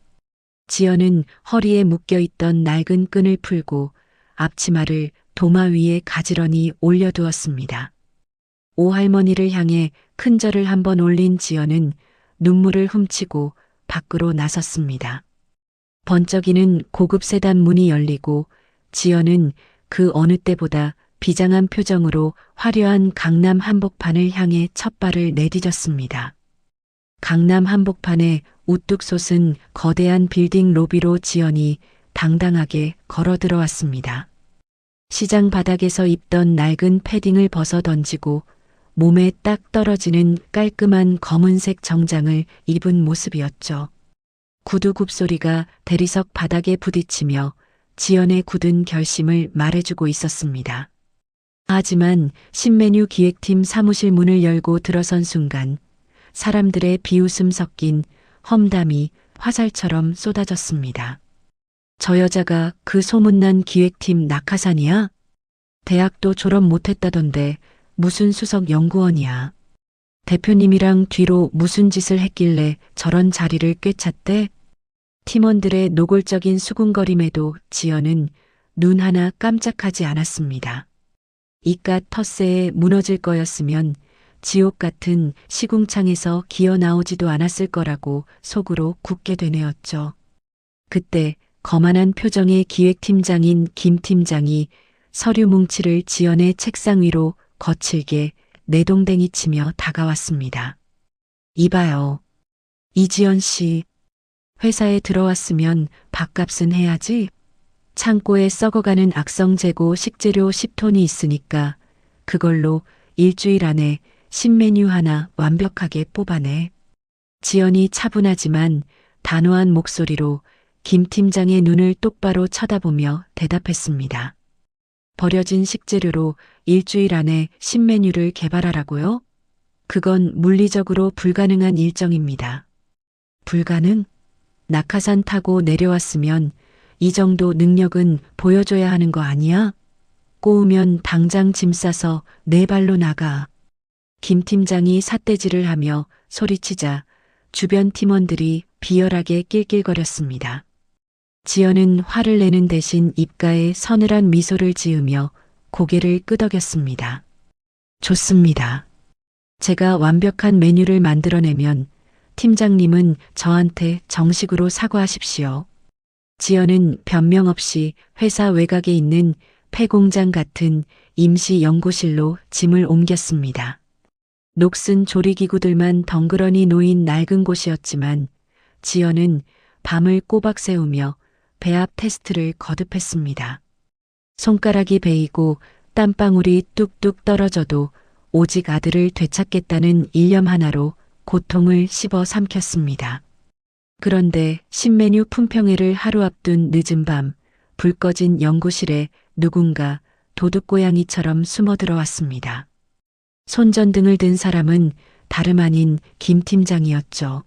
지연은 허리에 묶여있던 낡은 끈을 풀고 앞치마를 도마 위에 가지런히 올려두었습니다. 오할머니를 향해 큰 절을 한번 올린 지연은 눈물을 훔치고 밖으로 나섰습니다. 번쩍이는 고급 세단 문이 열리고 지연은 그 어느 때보다 비장한 표정으로 화려한 강남 한복판을 향해 첫 발을 내디뎠습니다. 강남 한복판에 우뚝 솟은 거대한 빌딩 로비로 지연이 당당하게 걸어 들어왔습니다. 시장 바닥에서 입던 낡은 패딩을 벗어 던지고 몸에 딱 떨어지는 깔끔한 검은색 정장을 입은 모습이었죠. 구두 굽소리가 대리석 바닥에 부딪히며 지연의 굳은 결심을 말해주고 있었습니다. 하지만 신메뉴 기획팀 사무실 문을 열고 들어선 순간 사람들의 비웃음 섞인 험담이 화살처럼 쏟아졌습니다. 저 여자가 그 소문난 기획팀 낙하산이야? 대학도 졸업 못했다던데 무슨 수석 연구원이야. 대표님이랑 뒤로 무슨 짓을 했길래 저런 자리를 꿰찼대? 팀원들의 노골적인 수군거림에도 지연은 눈 하나 깜짝하지 않았습니다. 이깟 텃세에 무너질 거였으면 지옥 같은 시궁창에서 기어 나오지도 않았을 거라고 속으로 굳게 되뇌었죠. 그때 거만한 표정의 기획팀장인 김 팀장이 서류 뭉치를 지연의 책상 위로 거칠게 내동댕이 치며 다가왔습니다. 이봐요. 이지연 씨, 회사에 들어왔으면 밥값은 해야지. 창고에 썩어가는 악성 재고 식재료 10톤이 있으니까 그걸로 일주일 안에 신메뉴 하나 완벽하게 뽑아내. 지연이 차분하지만 단호한 목소리로 김 팀장의 눈을 똑바로 쳐다보며 대답했습니다. 버려진 식재료로 일주일 안에 신메뉴를 개발하라고요? 그건 물리적으로 불가능한 일정입니다. 불가능? 낙하산 타고 내려왔으면 이 정도 능력은 보여줘야 하는 거 아니야? 꼬우면 당장 짐 싸서 네 발로 나가. 김 팀장이 삿대질을 하며 소리치자 주변 팀원들이 비열하게 낄낄거렸습니다. 지연은 화를 내는 대신 입가에 서늘한 미소를 지으며 고개를 끄덕였습니다. 좋습니다. 제가 완벽한 메뉴를 만들어내면 팀장님은 저한테 정식으로 사과하십시오. 지연은 변명 없이 회사 외곽에 있는 폐공장 같은 임시 연구실로 짐을 옮겼습니다. 녹슨 조리기구들만 덩그러니 놓인 낡은 곳이었지만 지연은 밤을 꼬박 새우며 배합 테스트를 거듭했습니다. 손가락이 베이고 땀방울이 뚝뚝 떨어져도 오직 아들을 되찾겠다는 일념 하나로 고통을 씹어 삼켰습니다. 그런데 신메뉴 품평회를 하루 앞둔 늦은 밤, 불 꺼진 연구실에 누군가 도둑고양이처럼 숨어 들어왔습니다. 손전등을 든 사람은 다름 아닌 김 팀장이었죠.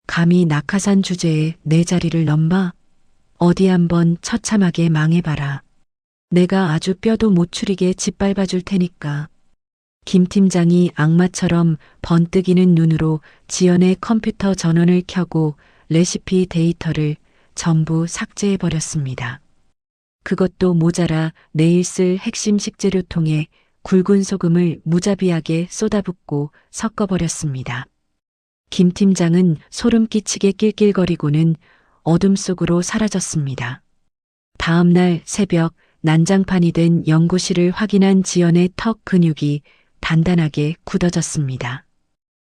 감히 낙하산 주제에 내 자리를 넘봐? 어디 한번 처참하게 망해봐라. 내가 아주 뼈도 못 추리게 짓밟아 줄 테니까. 김 팀장이 악마처럼 번뜩이는 눈으로 지연의 컴퓨터 전원을 켜고 레시피 데이터를 전부 삭제해버렸습니다. 그것도 모자라 내일 쓸 핵심 식재료통에 굵은 소금을 무자비하게 쏟아붓고 섞어버렸습니다. 김 팀장은 소름 끼치게 낄낄거리고는 어둠 속으로 사라졌습니다. 다음 날 새벽 난장판이 된 연구실을 확인한 지연의 턱 근육이 단단하게 굳어졌습니다.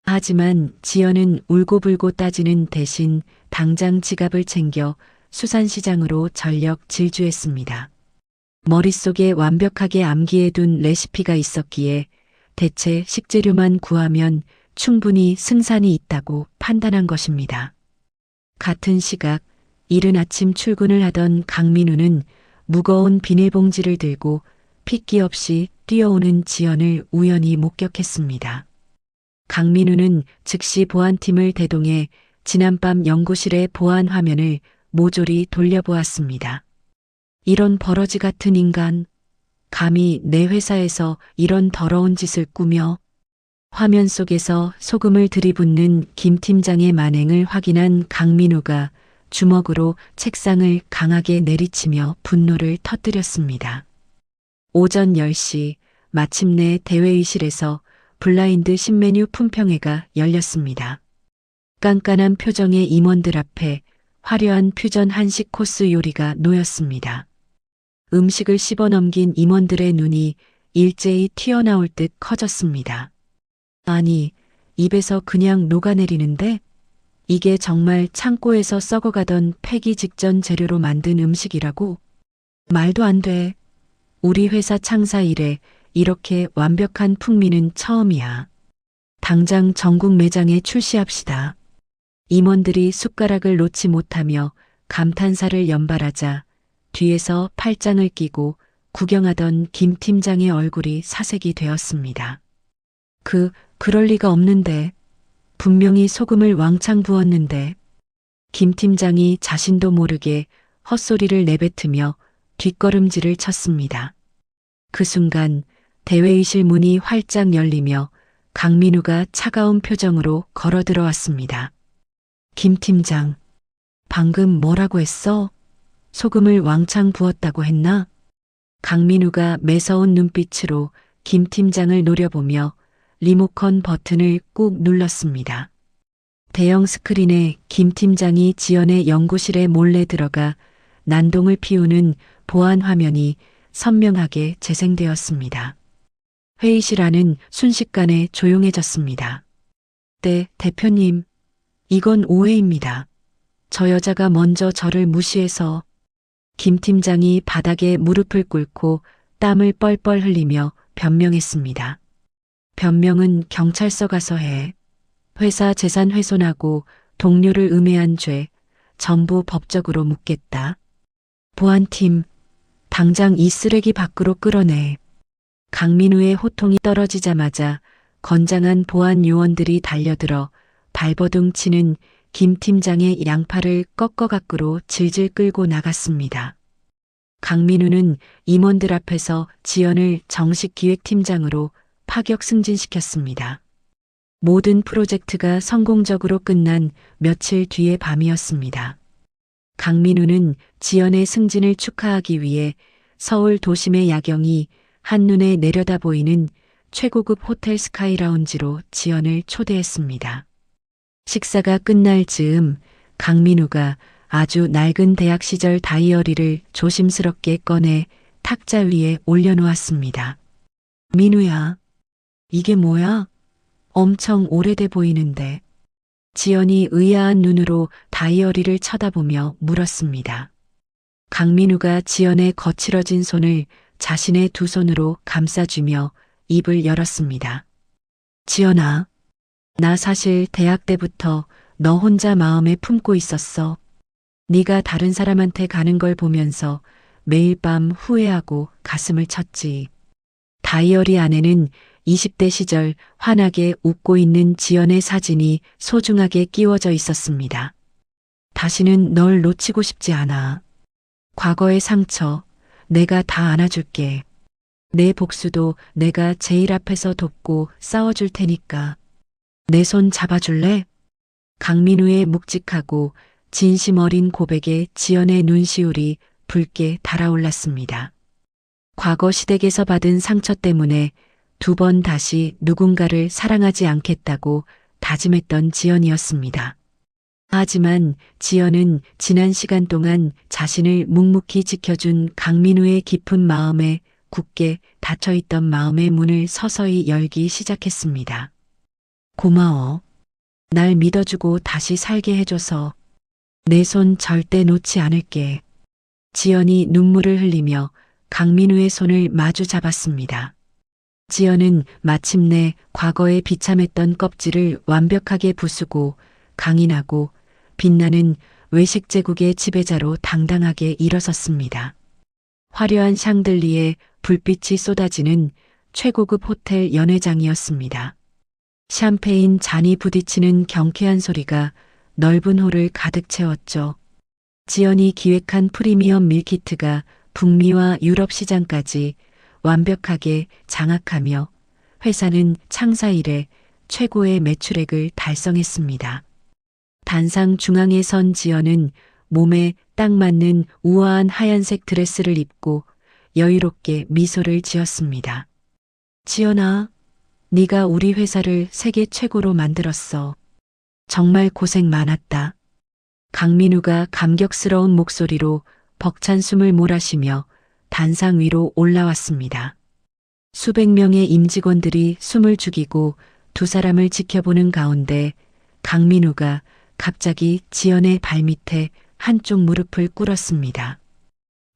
하지만 지연은 울고불고 따지는 대신 당장 지갑을 챙겨 수산시장으로 전력 질주했습니다. 머릿속에 완벽하게 암기해둔 레시피가 있었기에 대체 식재료만 구하면 충분히 승산이 있다고 판단한 것입니다. 같은 시각 이른 아침 출근을 하던 강민우는 무거운 비닐봉지를 들고 핏기 없이 뛰어오는 지연을 우연히 목격했습니다. 강민우는 즉시 보안팀을 대동해 지난밤 연구실의 보안 화면을 모조리 돌려보았습니다. 이런 버러지 같은 인간, 감히 내 회사에서 이런 더러운 짓을 꾸며. 화면 속에서 소금을 들이붓는 김 팀장의 만행을 확인한 강민우가 주먹으로 책상을 강하게 내리치며 분노를 터뜨렸습니다. 오전 10시 마침내 대회의실에서 블라인드 신메뉴 품평회가 열렸습니다. 깐깐한 표정의 임원들 앞에 화려한 퓨전 한식 코스 요리가 놓였습니다. 음식을 씹어 넘긴 임원들의 눈이 일제히 튀어나올 듯 커졌습니다. 아니, 입에서 그냥 녹아내리는데? 이게 정말 창고에서 썩어가던 폐기 직전 재료로 만든 음식이라고? 말도 안 돼. 우리 회사 창사 이래 이렇게 완벽한 풍미는 처음이야. 당장 전국 매장에 출시합시다. 임원들이 숟가락을 놓지 못하며 감탄사를 연발하자 뒤에서 팔짱을 끼고 구경하던 김 팀장의 얼굴이 사색이 되었습니다. 그럴 리가 없는데. 분명히 소금을 왕창 부었는데. 김 팀장이 자신도 모르게 헛소리를 내뱉으며 뒷걸음질을 쳤습니다. 그 순간 대회의실 문이 활짝 열리며 강민우가 차가운 표정으로 걸어 들어왔습니다. 김 팀장, 방금 뭐라고 했어? 소금을 왕창 부었다고 했나? 강민우가 매서운 눈빛으로 김 팀장을 노려보며 리모컨 버튼을 꾹 눌렀습니다. 대형 스크린에 김 팀장이 지연의 연구실에 몰래 들어가 난동을 피우는 보안 화면이 선명하게 재생되었습니다. 회의실 안은 순식간에 조용해졌습니다. 네, 대표님. 이건 오해입니다. 저 여자가 먼저 저를 무시해서. 김 팀장이 바닥에 무릎을 꿇고 땀을 뻘뻘 흘리며 변명했습니다. 변명은 경찰서 가서 해. 회사 재산 훼손하고 동료를 음해한 죄, 전부 법적으로 묻겠다. 보안팀, 당장 이 쓰레기 밖으로 끌어내. 강민우의 호통이 떨어지자마자 건장한 보안 요원들이 달려들어 발버둥 치는 김 팀장의 양팔을 꺾어 밖으로 질질 끌고 나갔습니다. 강민우는 임원들 앞에서 지연을 정식 기획팀장으로 파격 승진시켰습니다. 모든 프로젝트가 성공적으로 끝난 며칠 뒤의 밤이었습니다. 강민우는 지연의 승진을 축하하기 위해 서울 도심의 야경이 한눈에 내려다 보이는 최고급 호텔 스카이라운지로 지연을 초대했습니다. 식사가 끝날 즈음 강민우가 아주 낡은 대학 시절 다이어리를 조심스럽게 꺼내 탁자 위에 올려놓았습니다. 민우야, 이게 뭐야? 엄청 오래돼 보이는데. 지연이 의아한 눈으로 다이어리를 쳐다보며 물었습니다. 강민우가 지연의 거칠어진 손을 자신의 두 손으로 감싸주며 입을 열었습니다. 지연아, 나 사실 대학 때부터 너 혼자 마음에 품고 있었어. 네가 다른 사람한테 가는 걸 보면서 매일 밤 후회하고 가슴을 쳤지. 다이어리 안에는 20대 시절 환하게 웃고 있는 지연의 사진이 소중하게 끼워져 있었습니다. 다시는 널 놓치고 싶지 않아. 과거의 상처, 내가 다 안아줄게. 내 복수도 내가 제일 앞에서 돕고 싸워줄 테니까. 내 손 잡아줄래? 강민우의 묵직하고 진심 어린 고백에 지연의 눈시울이 붉게 달아올랐습니다. 과거 시댁에서 받은 상처 때문에 두 번 다시 누군가를 사랑하지 않겠다고 다짐했던 지연이었습니다. 하지만 지연은 지난 시간 동안 자신을 묵묵히 지켜준 강민우의 깊은 마음에 굳게 닫혀있던 마음의 문을 서서히 열기 시작했습니다. 고마워. 날 믿어주고 다시 살게 해줘서. 내 손 절대 놓지 않을게. 지연이 눈물을 흘리며 강민우의 손을 마주 잡았습니다. 지연은 마침내 과거에 비참했던 껍질을 완벽하게 부수고 강인하고 빛나는 외식 제국의 지배자로 당당하게 일어섰습니다. 화려한 샹들리에 불빛이 쏟아지는 최고급 호텔 연회장이었습니다. 샴페인 잔이 부딪히는 경쾌한 소리가 넓은 홀을 가득 채웠죠. 지연이 기획한 프리미엄 밀키트가 북미와 유럽 시장까지 완벽하게 장악하며 회사는 창사 이래 최고의 매출액을 달성했습니다. 단상 중앙에 선 지연은 몸에 딱 맞는 우아한 하얀색 드레스를 입고 여유롭게 미소를 지었습니다. 지연아, 네가 우리 회사를 세계 최고로 만들었어. 정말 고생 많았다. 강민우가 감격스러운 목소리로 벅찬 숨을 몰아쉬며 단상 위로 올라왔습니다. 수백 명의 임직원들이 숨을 죽이고 두 사람을 지켜보는 가운데 강민우가 갑자기 지연의 발밑에 한쪽 무릎을 꿇었습니다.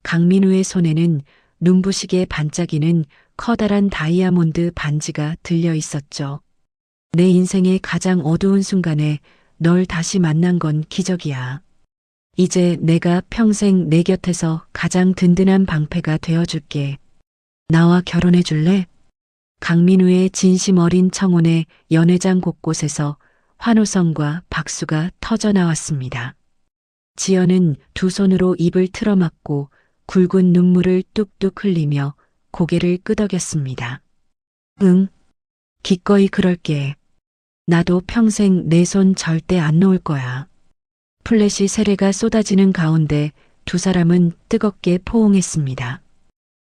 강민우의 손에는 눈부시게 반짝이는 커다란 다이아몬드 반지가 들려 있었죠. 내 인생의 가장 어두운 순간에 널 다시 만난 건 기적이야. 이제 내가 평생 내 곁에서 가장 든든한 방패가 되어줄게. 나와 결혼해 줄래? 강민우의 진심 어린 청혼에 연회장 곳곳에서 환호성과 박수가 터져 나왔습니다. 지연은 두 손으로 입을 틀어막고 굵은 눈물을 뚝뚝 흘리며 고개를 끄덕였습니다. 응, 기꺼이 그럴게. 나도 평생 내 손 절대 안 놓을 거야. 플래시 세례가 쏟아지는 가운데 두 사람은 뜨겁게 포옹했습니다.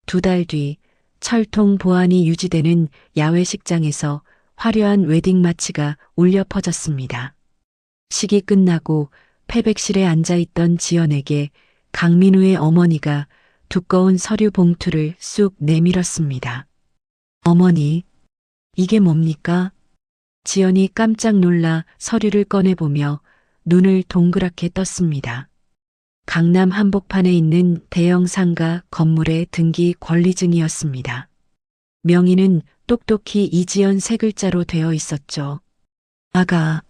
두 달 뒤 철통 보안이 유지되는 야외 식장에서 화려한 웨딩 마치가 울려 퍼졌습니다. 식이 끝나고 패백실에 앉아있던 지연에게 강민우의 어머니가 두꺼운 서류 봉투를 쑥 내밀었습니다. 어머니, 이게 뭡니까? 지연이 깜짝 놀라 서류를 꺼내보며 눈을 동그랗게 떴습니다. 강남 한복판에 있는 대형 상가 건물의 등기 권리증이었습니다. 명의는 똑똑히 이지연 세 글자로 되어 있었죠. 아가,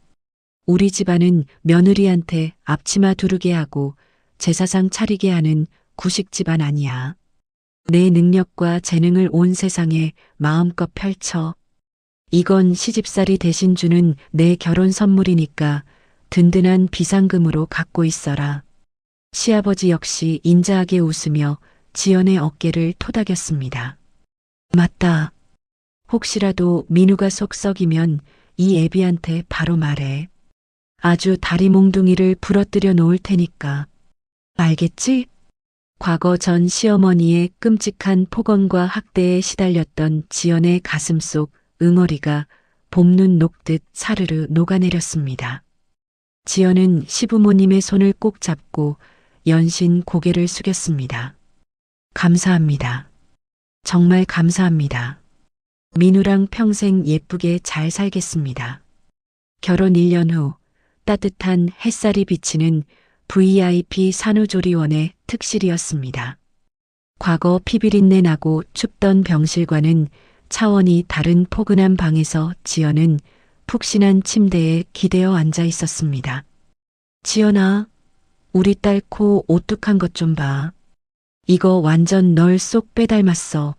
우리 집안은 며느리한테 앞치마 두르게 하고 제사상 차리게 하는 구식 집안 아니야. 내 능력과 재능을 온 세상에 마음껏 펼쳐. 이건 시집살이 대신 주는 내 결혼 선물이니까 든든한 비상금으로 갖고 있어라. 시아버지 역시 인자하게 웃으며 지연의 어깨를 토닥였습니다. 맞다. 혹시라도 민우가 속 썩이면 이 애비한테 바로 말해. 아주 다리 몽둥이를 부러뜨려 놓을 테니까. 알겠지? 과거 전 시어머니의 끔찍한 폭언과 학대에 시달렸던 지연의 가슴 속 응어리가 봄눈 녹듯 사르르 녹아내렸습니다. 지연은 시부모님의 손을 꼭 잡고 연신 고개를 숙였습니다. 감사합니다. 정말 감사합니다. 민우랑 평생 예쁘게 잘 살겠습니다. 결혼 1년 후 따뜻한 햇살이 비치는 VIP 산후조리원의 특실이었습니다. 과거 피비린내 나고 춥던 병실과는 차원이 다른 포근한 방에서 지연은 푹신한 침대에 기대어 앉아 있었습니다. 지연아, 우리 딸 코 오뚝한 것 좀 봐. 이거 완전 널 쏙 빼닮았어.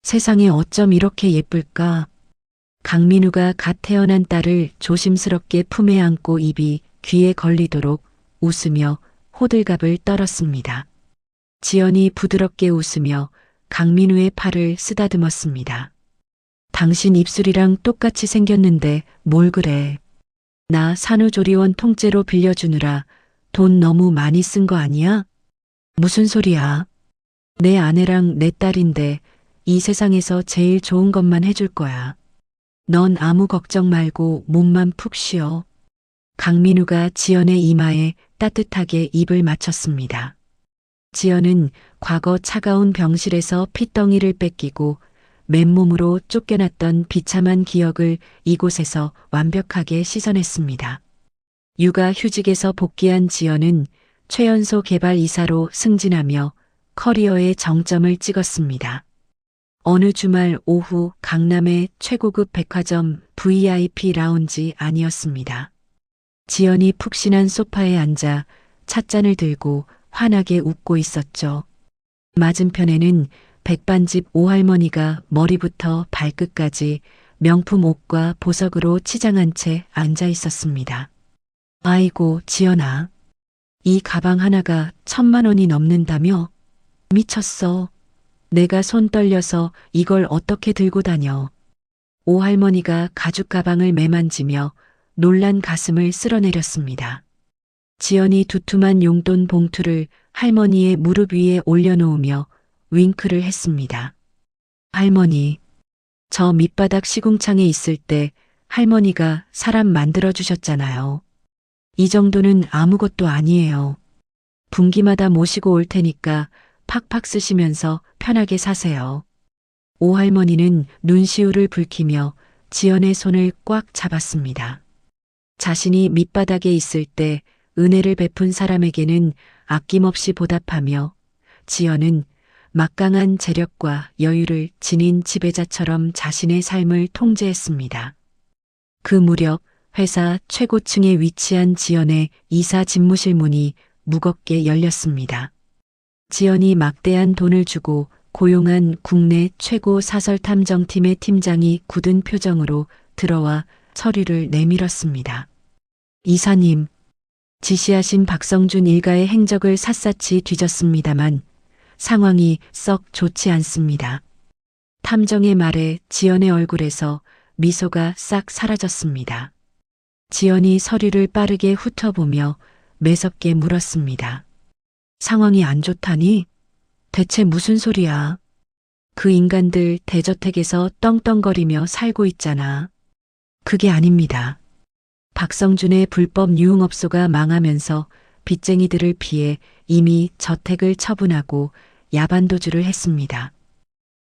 세상에 어쩜 이렇게 예쁠까? 강민우가 갓 태어난 딸을 조심스럽게 품에 안고 입이 귀에 걸리도록 웃으며 호들갑을 떨었습니다. 지연이 부드럽게 웃으며 강민우의 팔을 쓰다듬었습니다. 당신 입술이랑 똑같이 생겼는데 뭘 그래? 나 산후조리원 통째로 빌려주느라 돈 너무 많이 쓴 거 아니야? 무슨 소리야? 내 아내랑 내 딸인데 이 세상에서 제일 좋은 것만 해줄 거야. 넌 아무 걱정 말고 몸만 푹 쉬어. 강민우가 지연의 이마에 따뜻하게 입을 맞췄습니다. 지연은 과거 차가운 병실에서 핏덩이를 뺏기고 맨몸으로 쫓겨났던 비참한 기억을 이곳에서 완벽하게 씻어냈습니다. 육아 휴직에서 복귀한 지연은 최연소 개발 이사로 승진하며 커리어의 정점을 찍었습니다. 어느 주말 오후 강남의 최고급 백화점 VIP 라운지 아니었습니다. 지연이 푹신한 소파에 앉아 찻잔을 들고 환하게 웃고 있었죠. 맞은편에는 백반집 오할머니가 머리부터 발끝까지 명품 옷과 보석으로 치장한 채 앉아 있었습니다. 아이고, 지연아. 이 가방 하나가 1,000만 원이 넘는다며? 미쳤어. 내가 손 떨려서 이걸 어떻게 들고 다녀. 오할머니가 가죽 가방을 매만지며 놀란 가슴을 쓸어내렸습니다. 지연이 두툼한 용돈 봉투를 할머니의 무릎 위에 올려놓으며 윙크를 했습니다. 할머니, 저 밑바닥 시궁창에 있을 때 할머니가 사람 만들어주셨잖아요. 이 정도는 아무것도 아니에요. 분기마다 모시고 올 테니까 팍팍 쓰시면서 편하게 사세요. 오할머니는 눈시울을 붉히며 지연의 손을 꽉 잡았습니다. 자신이 밑바닥에 있을 때 은혜를 베푼 사람에게는 아낌없이 보답하며 지연은 막강한 재력과 여유를 지닌 지배자처럼 자신의 삶을 통제했습니다. 그 무렵 회사 최고층에 위치한 지연의 이사 집무실 문이 무겁게 열렸습니다. 지연이 막대한 돈을 주고 고용한 국내 최고 사설탐정팀의 팀장이 굳은 표정으로 들어와 서류를 내밀었습니다. 이사님, 지시하신 박성준 일가의 행적을 샅샅이 뒤졌습니다만 상황이 썩 좋지 않습니다. 탐정의 말에 지연의 얼굴에서 미소가 싹 사라졌습니다. 지연이 서류를 빠르게 훑어보며 매섭게 물었습니다. 상황이 안 좋다니? 대체 무슨 소리야? 그 인간들 대저택에서 떵떵거리며 살고 있잖아. 그게 아닙니다. 박성준의 불법 유흥업소가 망하면서 빚쟁이들을 피해 이미 저택을 처분하고 야반도주를 했습니다.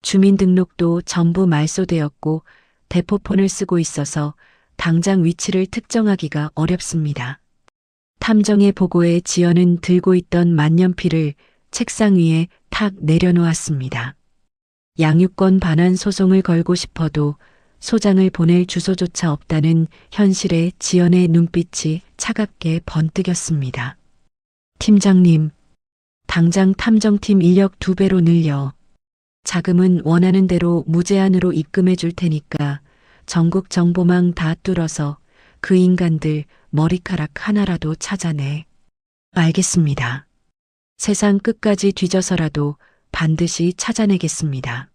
주민등록도 전부 말소되었고 대포폰을 쓰고 있어서 당장 위치를 특정하기가 어렵습니다. 탐정의 보고에 지연은 들고 있던 만년필을 책상 위에 탁 내려놓았습니다. 양육권 반환 소송을 걸고 싶어도 소장을 보낼 주소조차 없다는 현실에 지연의 눈빛이 차갑게 번뜩였습니다. 팀장님, 당장 탐정팀 인력 2배로 늘려. 자금은 원하는 대로 무제한으로 입금해 줄 테니까 전국 정보망 다 뚫어서 그 인간들 머리카락 하나라도 찾아내. 알겠습니다. 세상 끝까지 뒤져서라도 반드시 찾아내겠습니다.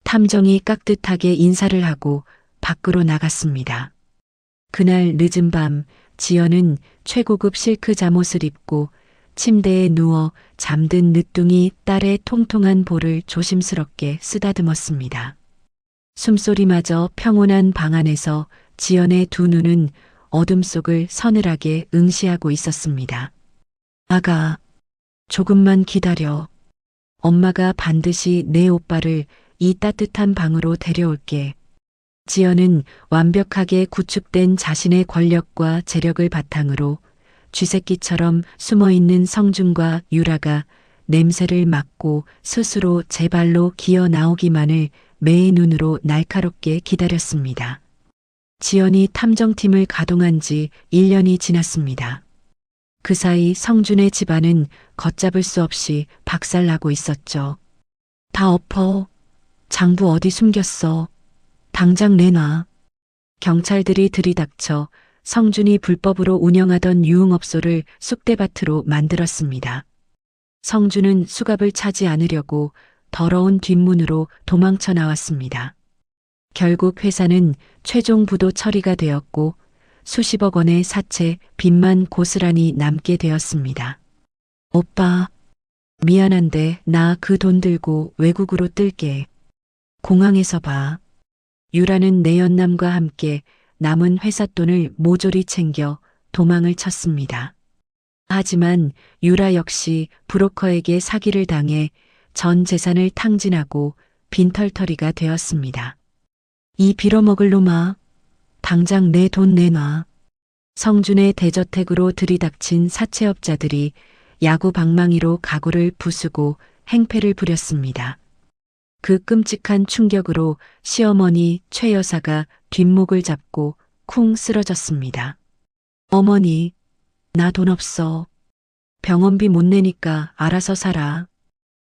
탐정이 깍듯하게 인사를 하고 밖으로 나갔습니다. 그날 늦은 밤 지연은 최고급 실크 잠옷을 입고 침대에 누워 잠든 늦둥이 딸의 통통한 볼을 조심스럽게 쓰다듬었습니다. 숨소리마저 평온한 방 안에서 지연의 두 눈은 어둠 속을 서늘하게 응시하고 있었습니다. 아가, 조금만 기다려. 엄마가 반드시 내 오빠를 이 따뜻한 방으로 데려올게. 지연은 완벽하게 구축된 자신의 권력과 재력을 바탕으로 쥐새끼처럼 숨어있는 성준과 유라가 냄새를 맡고 스스로 제 발로 기어 나오기만을 매의 눈으로 날카롭게 기다렸습니다. 지연이 탐정팀을 가동한 지 1년이 지났습니다. 그 사이 성준의 집안은 걷잡을 수 없이 박살나고 있었죠. 다 엎어. 장부 어디 숨겼어. 당장 내놔. 경찰들이 들이닥쳐 성준이 불법으로 운영하던 유흥업소를 쑥대밭으로 만들었습니다. 성준은 수갑을 차지 않으려고 더러운 뒷문으로 도망쳐 나왔습니다. 결국 회사는 최종 부도 처리가 되었고 수십억 원의 사채 빚만 고스란히 남게 되었습니다. 오빠, 미안한데 나 그 돈 들고 외국으로 뜰게. 공항에서 봐. 유라는 내연남과 함께 남은 회사 돈을 모조리 챙겨 도망을 쳤습니다. 하지만 유라 역시 브로커에게 사기를 당해 전 재산을 탕진하고 빈털터리가 되었습니다. 이 빌어먹을 놈아, 당장 내 돈 내놔. 성준의 대저택으로 들이닥친 사채업자들이 야구 방망이로 가구를 부수고 행패를 부렸습니다. 그 끔찍한 충격으로 시어머니 최 여사가 뒷목을 잡고 쿵 쓰러졌습니다. 어머니, 나 돈 없어. 병원비 못 내니까 알아서 살아.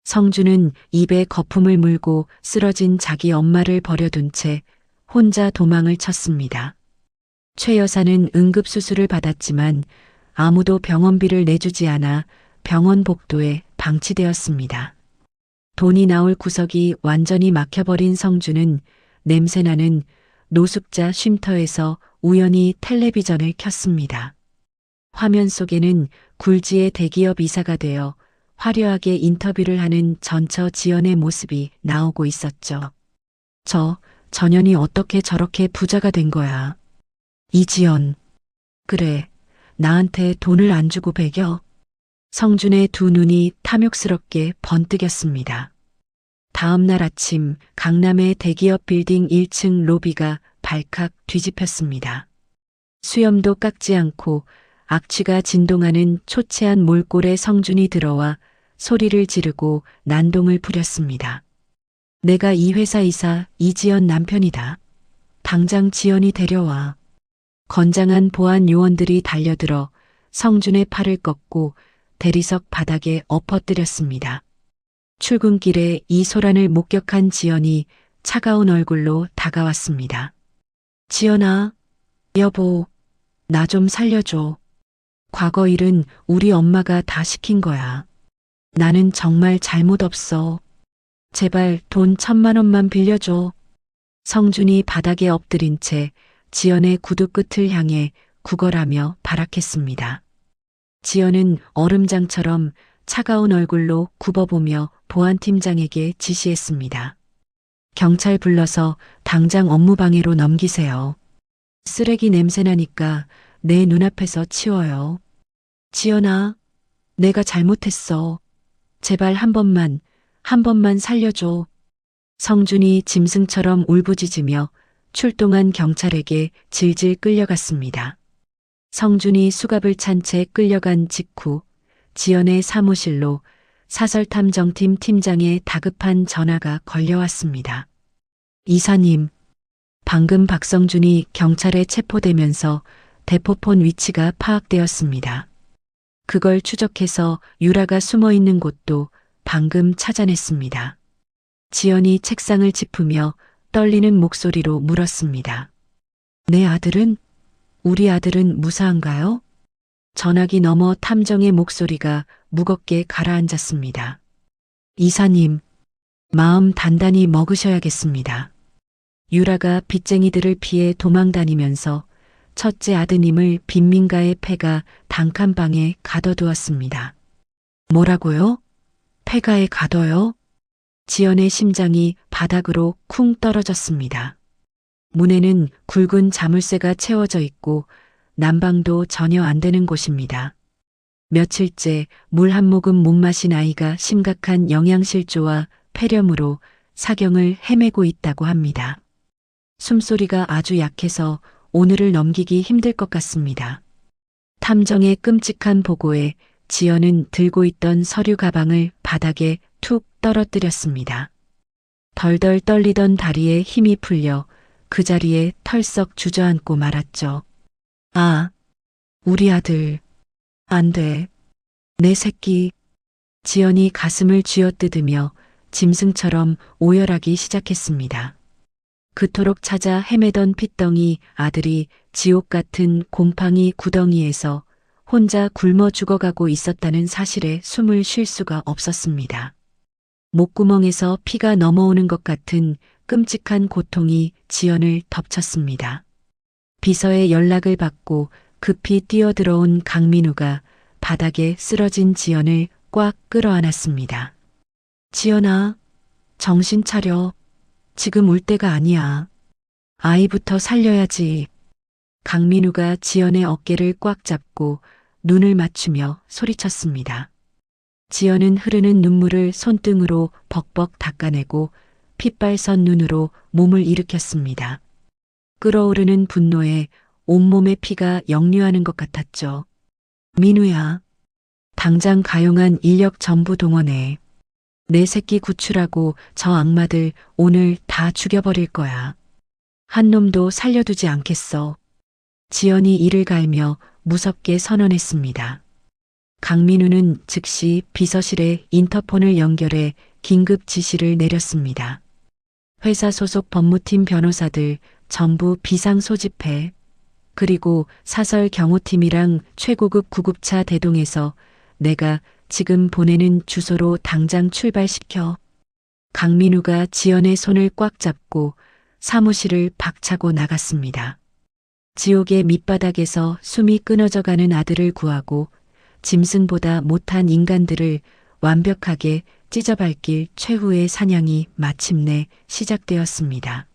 성준은 입에 거품을 물고 쓰러진 자기 엄마를 버려둔 채 혼자 도망을 쳤습니다. 최 여사는 응급수술을 받았지만 아무도 병원비를 내주지 않아 병원 복도에 방치되었습니다. 돈이 나올 구석이 완전히 막혀버린 성준은 냄새나는 노숙자 쉼터에서 우연히 텔레비전을 켰습니다. 화면 속에는 굴지의 대기업 이사가 되어 화려하게 인터뷰를 하는 전처 지연의 모습이 나오고 있었죠. 저 년이 어떻게 저렇게 부자가 된 거야. 이지연. 그래, 나한테 돈을 안 주고 배겨. 성준의 두 눈이 탐욕스럽게 번뜩였습니다. 다음 날 아침 강남의 대기업 빌딩 1층 로비가 발칵 뒤집혔습니다. 수염도 깎지 않고 악취가 진동하는 초췌한 몰골에 성준이 들어와 소리를 지르고 난동을 부렸습니다. 내가 이 회사 이사 이지연 남편이다. 당장 지연이 데려와. 건장한 보안 요원들이 달려들어 성준의 팔을 꺾고 대리석 바닥에 엎어뜨렸습니다. 출근길에 이 소란을 목격한 지연이 차가운 얼굴로 다가왔습니다. 지연아, 여보, 나 좀 살려줘. 과거 일은 우리 엄마가 다 시킨 거야. 나는 정말 잘못 없어. 제발 돈 1,000만 원만 빌려줘. 성준이 바닥에 엎드린 채 지연의 구두 끝을 향해 구걸하며 발악했습니다. 지연은 얼음장처럼 차가운 얼굴로 굽어보며 보안팀장에게 지시했습니다. 경찰 불러서 당장 업무방해로 넘기세요. 쓰레기 냄새나니까 내 눈앞에서 치워요. 지연아, 내가 잘못했어. 제발 한 번만 살려줘. 성준이 짐승처럼 울부짖으며 출동한 경찰에게 질질 끌려갔습니다. 성준이 수갑을 찬 채 끌려간 직후 지연의 사무실로 사설탐정팀 팀장의 다급한 전화가 걸려왔습니다. 이사님, 방금 박성준이 경찰에 체포되면서 대포폰 위치가 파악되었습니다. 그걸 추적해서 유라가 숨어 있는 곳도 방금 찾아냈습니다. 지연이 책상을 짚으며 떨리는 목소리로 물었습니다. 내 아들은? 우리 아들은 무사한가요? 전화기 너머 탐정의 목소리가 무겁게 가라앉았습니다. 이사님, 마음 단단히 먹으셔야겠습니다. 유라가 빚쟁이들을 피해 도망다니면서 첫째 아드님을 빈민가의 폐가 단칸방에 가둬두었습니다. 뭐라고요? 폐가에 가둬요? 지연의 심장이 바닥으로 쿵 떨어졌습니다. 문에는 굵은 자물쇠가 채워져 있고 난방도 전혀 안 되는 곳입니다. 며칠째 물 한 모금 못 마신 아이가 심각한 영양실조와 폐렴으로 사경을 헤매고 있다고 합니다. 숨소리가 아주 약해서 오늘을 넘기기 힘들 것 같습니다. 탐정의 끔찍한 보고에 지연은 들고 있던 서류 가방을 바닥에 툭 떨어뜨렸습니다. 덜덜 떨리던 다리에 힘이 풀려 그 자리에 털썩 주저앉고 말았죠. 아, 우리 아들. 안 돼. 내 새끼. 지연이 가슴을 쥐어뜯으며 짐승처럼 오열하기 시작했습니다. 그토록 찾아 헤매던 핏덩이 아들이 지옥 같은 곰팡이 구덩이에서 혼자 굶어 죽어가고 있었다는 사실에 숨을 쉴 수가 없었습니다. 목구멍에서 피가 넘어오는 것 같은 끔찍한 고통이 지연을 덮쳤습니다. 비서의 연락을 받고 급히 뛰어들어온 강민우가 바닥에 쓰러진 지연을 꽉 끌어안았습니다. 지연아, 정신 차려. 지금 울 때가 아니야. 아이부터 살려야지. 강민우가 지연의 어깨를 꽉 잡고 눈을 맞추며 소리쳤습니다. 지연은 흐르는 눈물을 손등으로 벅벅 닦아내고 핏발선 눈으로 몸을 일으켰습니다. 끓어오르는 분노에 온몸의 피가 역류하는 것 같았죠. 민우야, 당장 가용한 인력 전부 동원해. 내 새끼 구출하고 저 악마들 오늘 다 죽여버릴 거야. 한 놈도 살려두지 않겠어. 지연이 이를 갈며 무섭게 선언했습니다. 강민우는 즉시 비서실에 인터폰을 연결해 긴급 지시를 내렸습니다. 회사 소속 법무팀 변호사들 전부 비상 소집해. 그리고 사설 경호팀이랑 최고급 구급차 대동해서 내가 지금 보내는 주소로 당장 출발시켜. 강민우가 지연의 손을 꽉 잡고 사무실을 박차고 나갔습니다. 지옥의 밑바닥에서 숨이 끊어져 가는 아들을 구하고 짐승보다 못한 인간들을 완벽하게 찢어밟길 최후의 사냥이 마침내 시작되었습니다.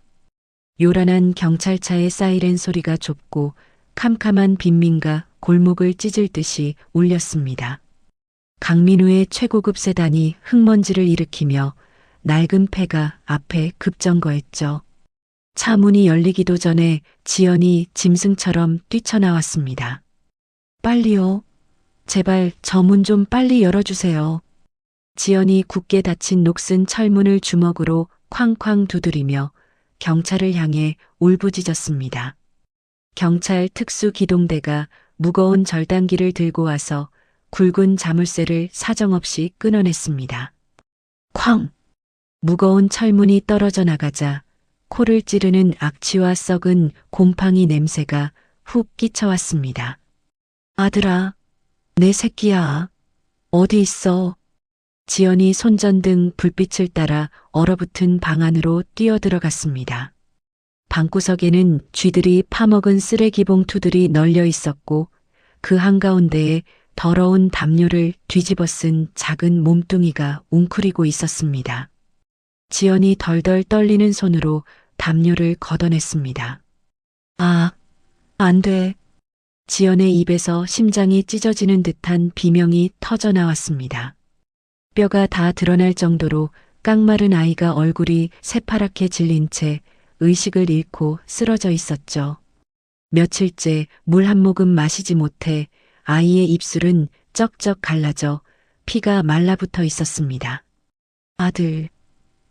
요란한 경찰차의 사이렌 소리가 좁고 캄캄한 빈민가 골목을 찢을 듯이 울렸습니다. 강민우의 최고급 세단이 흙먼지를 일으키며 낡은 폐가 앞에 급정거했죠. 차 문이 열리기도 전에 지연이 짐승처럼 뛰쳐나왔습니다. 빨리요. 제발 저 문 좀 빨리 열어주세요. 지연이 굳게 닫힌 녹슨 철문을 주먹으로 쾅쾅 두드리며 경찰을 향해 울부짖었습니다. 경찰 특수기동대가 무거운 절단기를 들고 와서 굵은 자물쇠를 사정없이 끊어냈습니다. 쾅! 무거운 철문이 떨어져 나가자 코를 찌르는 악취와 썩은 곰팡이 냄새가 훅 끼쳐왔습니다. 아들아, 내 새끼야. 어디 있어? 지연이 손전등 불빛을 따라 얼어붙은 방 안으로 뛰어들어갔습니다. 방구석에는 쥐들이 파먹은 쓰레기 봉투들이 널려 있었고 그 한가운데에 더러운 담요를 뒤집어 쓴 작은 몸뚱이가 웅크리고 있었습니다. 지연이 덜덜 떨리는 손으로 담요를 걷어냈습니다. 아, 안 돼. 지연의 입에서 심장이 찢어지는 듯한 비명이 터져 나왔습니다. 뼈가 다 드러날 정도로 깡마른 아이가 얼굴이 새파랗게 질린 채 의식을 잃고 쓰러져 있었죠. 며칠째 물 한 모금 마시지 못해 아이의 입술은 쩍쩍 갈라져 피가 말라붙어 있었습니다. 아들,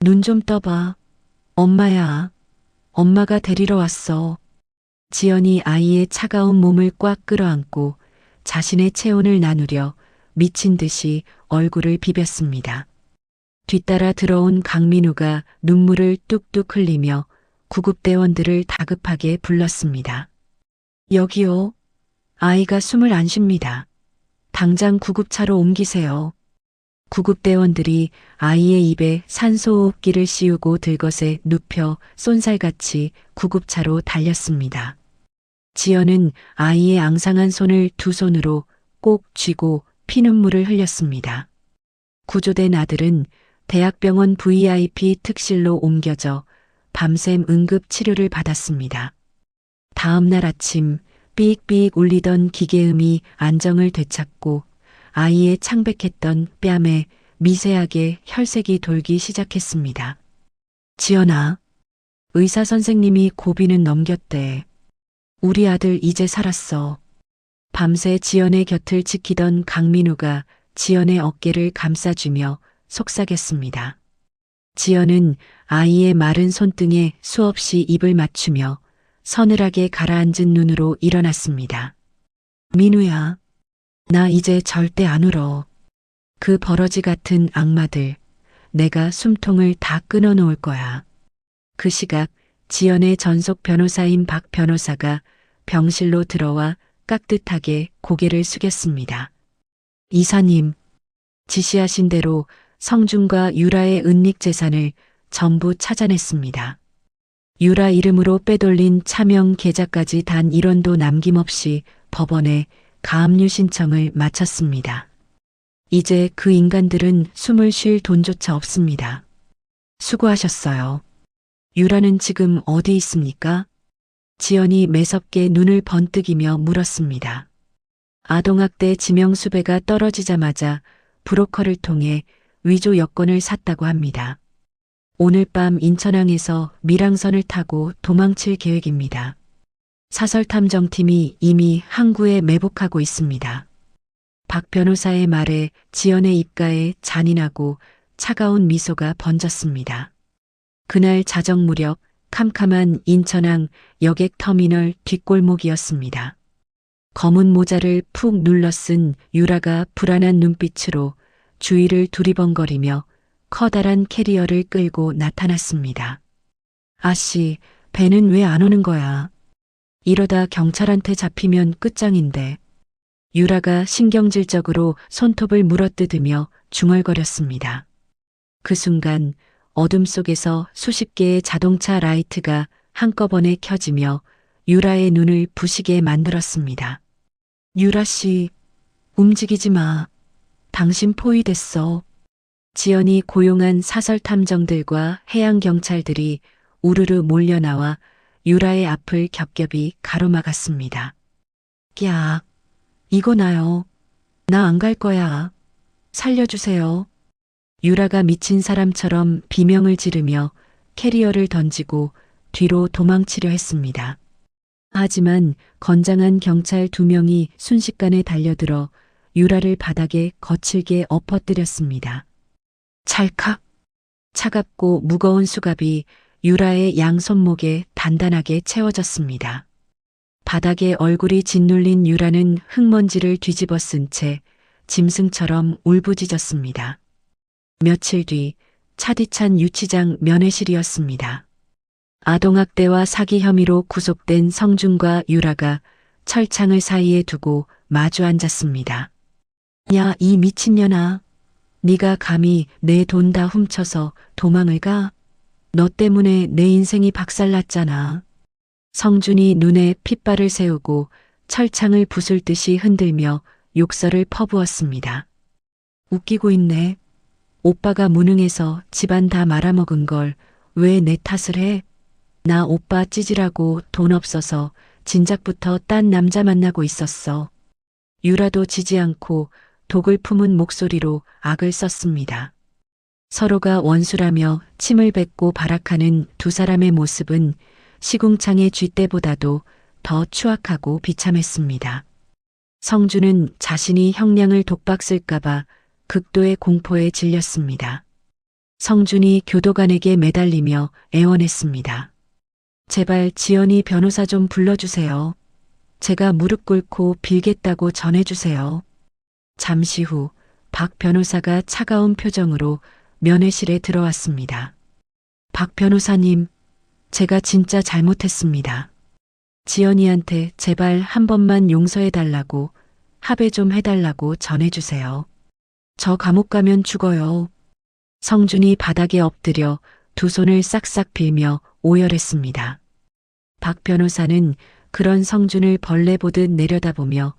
눈 좀 떠봐. 엄마야. 엄마가 데리러 왔어. 지연이 아이의 차가운 몸을 꽉 끌어안고 자신의 체온을 나누려 미친 듯이 얼굴을 비볐습니다. 뒤따라 들어온 강민우가 눈물을 뚝뚝 흘리며 구급대원들을 다급하게 불렀습니다. 여기요. 아이가 숨을 안 쉽니다. 당장 구급차로 옮기세요. 구급대원들이 아이의 입에 산소호흡기를 씌우고 들것에 눕혀 쏜살같이 구급차로 달렸습니다. 지연은 아이의 앙상한 손을 두 손으로 꼭 쥐고 피눈물을 흘렸습니다. 구조된 아들은 대학병원 VIP 특실로 옮겨져 밤샘 응급 치료를 받았습니다. 다음 날 아침 삑삑 울리던 기계음이 안정을 되찾고 아이의 창백했던 뺨에 미세하게 혈색이 돌기 시작했습니다. 지연아, 의사 선생님이 고비는 넘겼대. 우리 아들 이제 살았어. 밤새 지연의 곁을 지키던 강민우가 지연의 어깨를 감싸주며 속삭였습니다. 지연은 아이의 마른 손등에 수없이 입을 맞추며 서늘하게 가라앉은 눈으로 일어났습니다. 민우야, 나 이제 절대 안 울어. 그 버러지 같은 악마들, 내가 숨통을 다 끊어놓을 거야. 그 시각 지연의 전속 변호사인 박 변호사가 병실로 들어와 깍듯하게 고개를 숙였습니다. 이사님, 지시하신 대로 성준과 유라의 은닉 재산을 전부 찾아냈습니다. 유라 이름으로 빼돌린 차명 계좌까지 단 1원도 남김없이 법원에 가압류 신청을 마쳤습니다. 이제 그 인간들은 숨을 쉴 돈조차 없습니다. 수고하셨어요. 유라는 지금 어디 있습니까? 지연이 매섭게 눈을 번뜩이며 물었습니다. 아동학대 지명수배가 떨어지자마자 브로커를 통해 위조 여권을 샀다고 합니다. 오늘 밤 인천항에서 밀항선을 타고 도망칠 계획입니다. 사설탐정팀이 이미 항구에 매복하고 있습니다. 박 변호사의 말에 지연의 입가에 잔인하고 차가운 미소가 번졌습니다. 그날 자정 무렵 캄캄한 인천항 여객터미널 뒷골목이었습니다. 검은 모자를 푹 눌러 쓴 유라가 불안한 눈빛으로 주위를 두리번거리며 커다란 캐리어를 끌고 나타났습니다. 아씨, 배는 왜 안 오는 거야? 이러다 경찰한테 잡히면 끝장인데. 유라가 신경질적으로 손톱을 물어뜯으며 중얼거렸습니다. 그 순간 어둠 속에서 수십 개의 자동차 라이트가 한꺼번에 켜지며 유라의 눈을 부시게 만들었습니다. 유라 씨, 움직이지 마. 당신 포위됐어. 지연이 고용한 사설탐정들과 해양경찰들이 우르르 몰려나와 유라의 앞을 겹겹이 가로막았습니다. 야, 이거 나요. 나 안 갈 거야. 살려주세요. 유라가 미친 사람처럼 비명을 지르며 캐리어를 던지고 뒤로 도망치려 했습니다. 하지만 건장한 경찰 2명이 순식간에 달려들어 유라를 바닥에 거칠게 엎어뜨렸습니다. 찰칵! 차갑고 무거운 수갑이 유라의 양손목에 단단하게 채워졌습니다. 바닥에 얼굴이 짓눌린 유라는 흙먼지를 뒤집어 쓴 채 짐승처럼 울부짖었습니다. 며칠 뒤 차디찬 유치장 면회실이었습니다. 아동학대와 사기 혐의로 구속된 성준과 유라가 철창을 사이에 두고 마주 앉았습니다. 야, 이 미친년아. 네가 감히 내 돈 다 훔쳐서 도망을 가? 너 때문에 내 인생이 박살났잖아. 성준이 눈에 핏발을 세우고 철창을 부술 듯이 흔들며 욕설을 퍼부었습니다. 웃기고 있네. 오빠가 무능해서 집안 다 말아먹은 걸 왜 내 탓을 해? 나 오빠 찌질하고 돈 없어서 진작부터 딴 남자 만나고 있었어. 유라도 지지 않고 독을 품은 목소리로 악을 썼습니다. 서로가 원수라며 침을 뱉고 발악하는 두 사람의 모습은 시궁창의 쥐떼보다도 더 추악하고 비참했습니다. 성준은 자신이 형량을 독박쓸까봐 극도의 공포에 질렸습니다. 성준이 교도관에게 매달리며 애원했습니다. 제발 지연이 변호사 좀 불러주세요. 제가 무릎 꿇고 빌겠다고 전해주세요. 잠시 후 박 변호사가 차가운 표정으로 면회실에 들어왔습니다. 박 변호사님, 제가 진짜 잘못했습니다. 지연이한테 제발 한 번만 용서해달라고, 합의 좀 해달라고 전해주세요. 저 감옥 가면 죽어요. 성준이 바닥에 엎드려 두 손을 싹싹 빌며 오열했습니다. 박 변호사는 그런 성준을 벌레 보듯 내려다보며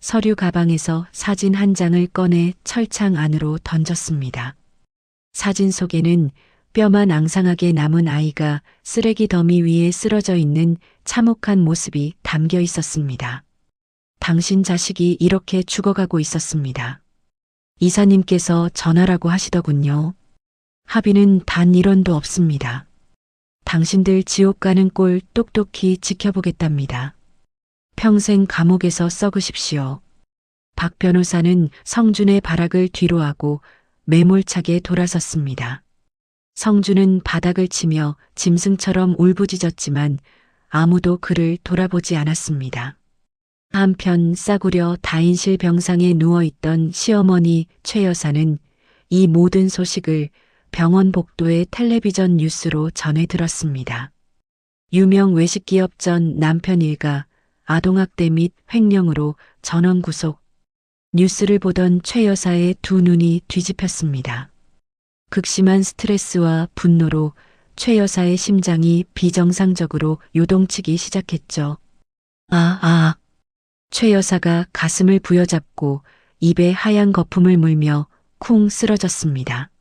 서류 가방에서 사진 한 장을 꺼내 철창 안으로 던졌습니다. 사진 속에는 뼈만 앙상하게 남은 아이가 쓰레기 더미 위에 쓰러져 있는 참혹한 모습이 담겨 있었습니다. 당신 자식이 이렇게 죽어가고 있었습니다. 이사님께서 전하라고 하시더군요. 합의는 단 1원도 없습니다. 당신들 지옥 가는 꼴 똑똑히 지켜보겠답니다. 평생 감옥에서 썩으십시오. 박 변호사는 성준의 발악을 뒤로하고 매몰차게 돌아섰습니다. 성준은 바닥을 치며 짐승처럼 울부짖었지만 아무도 그를 돌아보지 않았습니다. 한편 싸구려 다인실 병상에 누워있던 시어머니 최 여사는 이 모든 소식을 병원 복도의 텔레비전 뉴스로 전해 들었습니다. 유명 외식기업 전 남편 일가 아동학대 및 횡령으로 전원 구속. 뉴스를 보던 최 여사의 두 눈이 뒤집혔습니다. 극심한 스트레스와 분노로 최 여사의 심장이 비정상적으로 요동치기 시작했죠. 최 여사가 가슴을 부여잡고 입에 하얀 거품을 물며 쿵 쓰러졌습니다.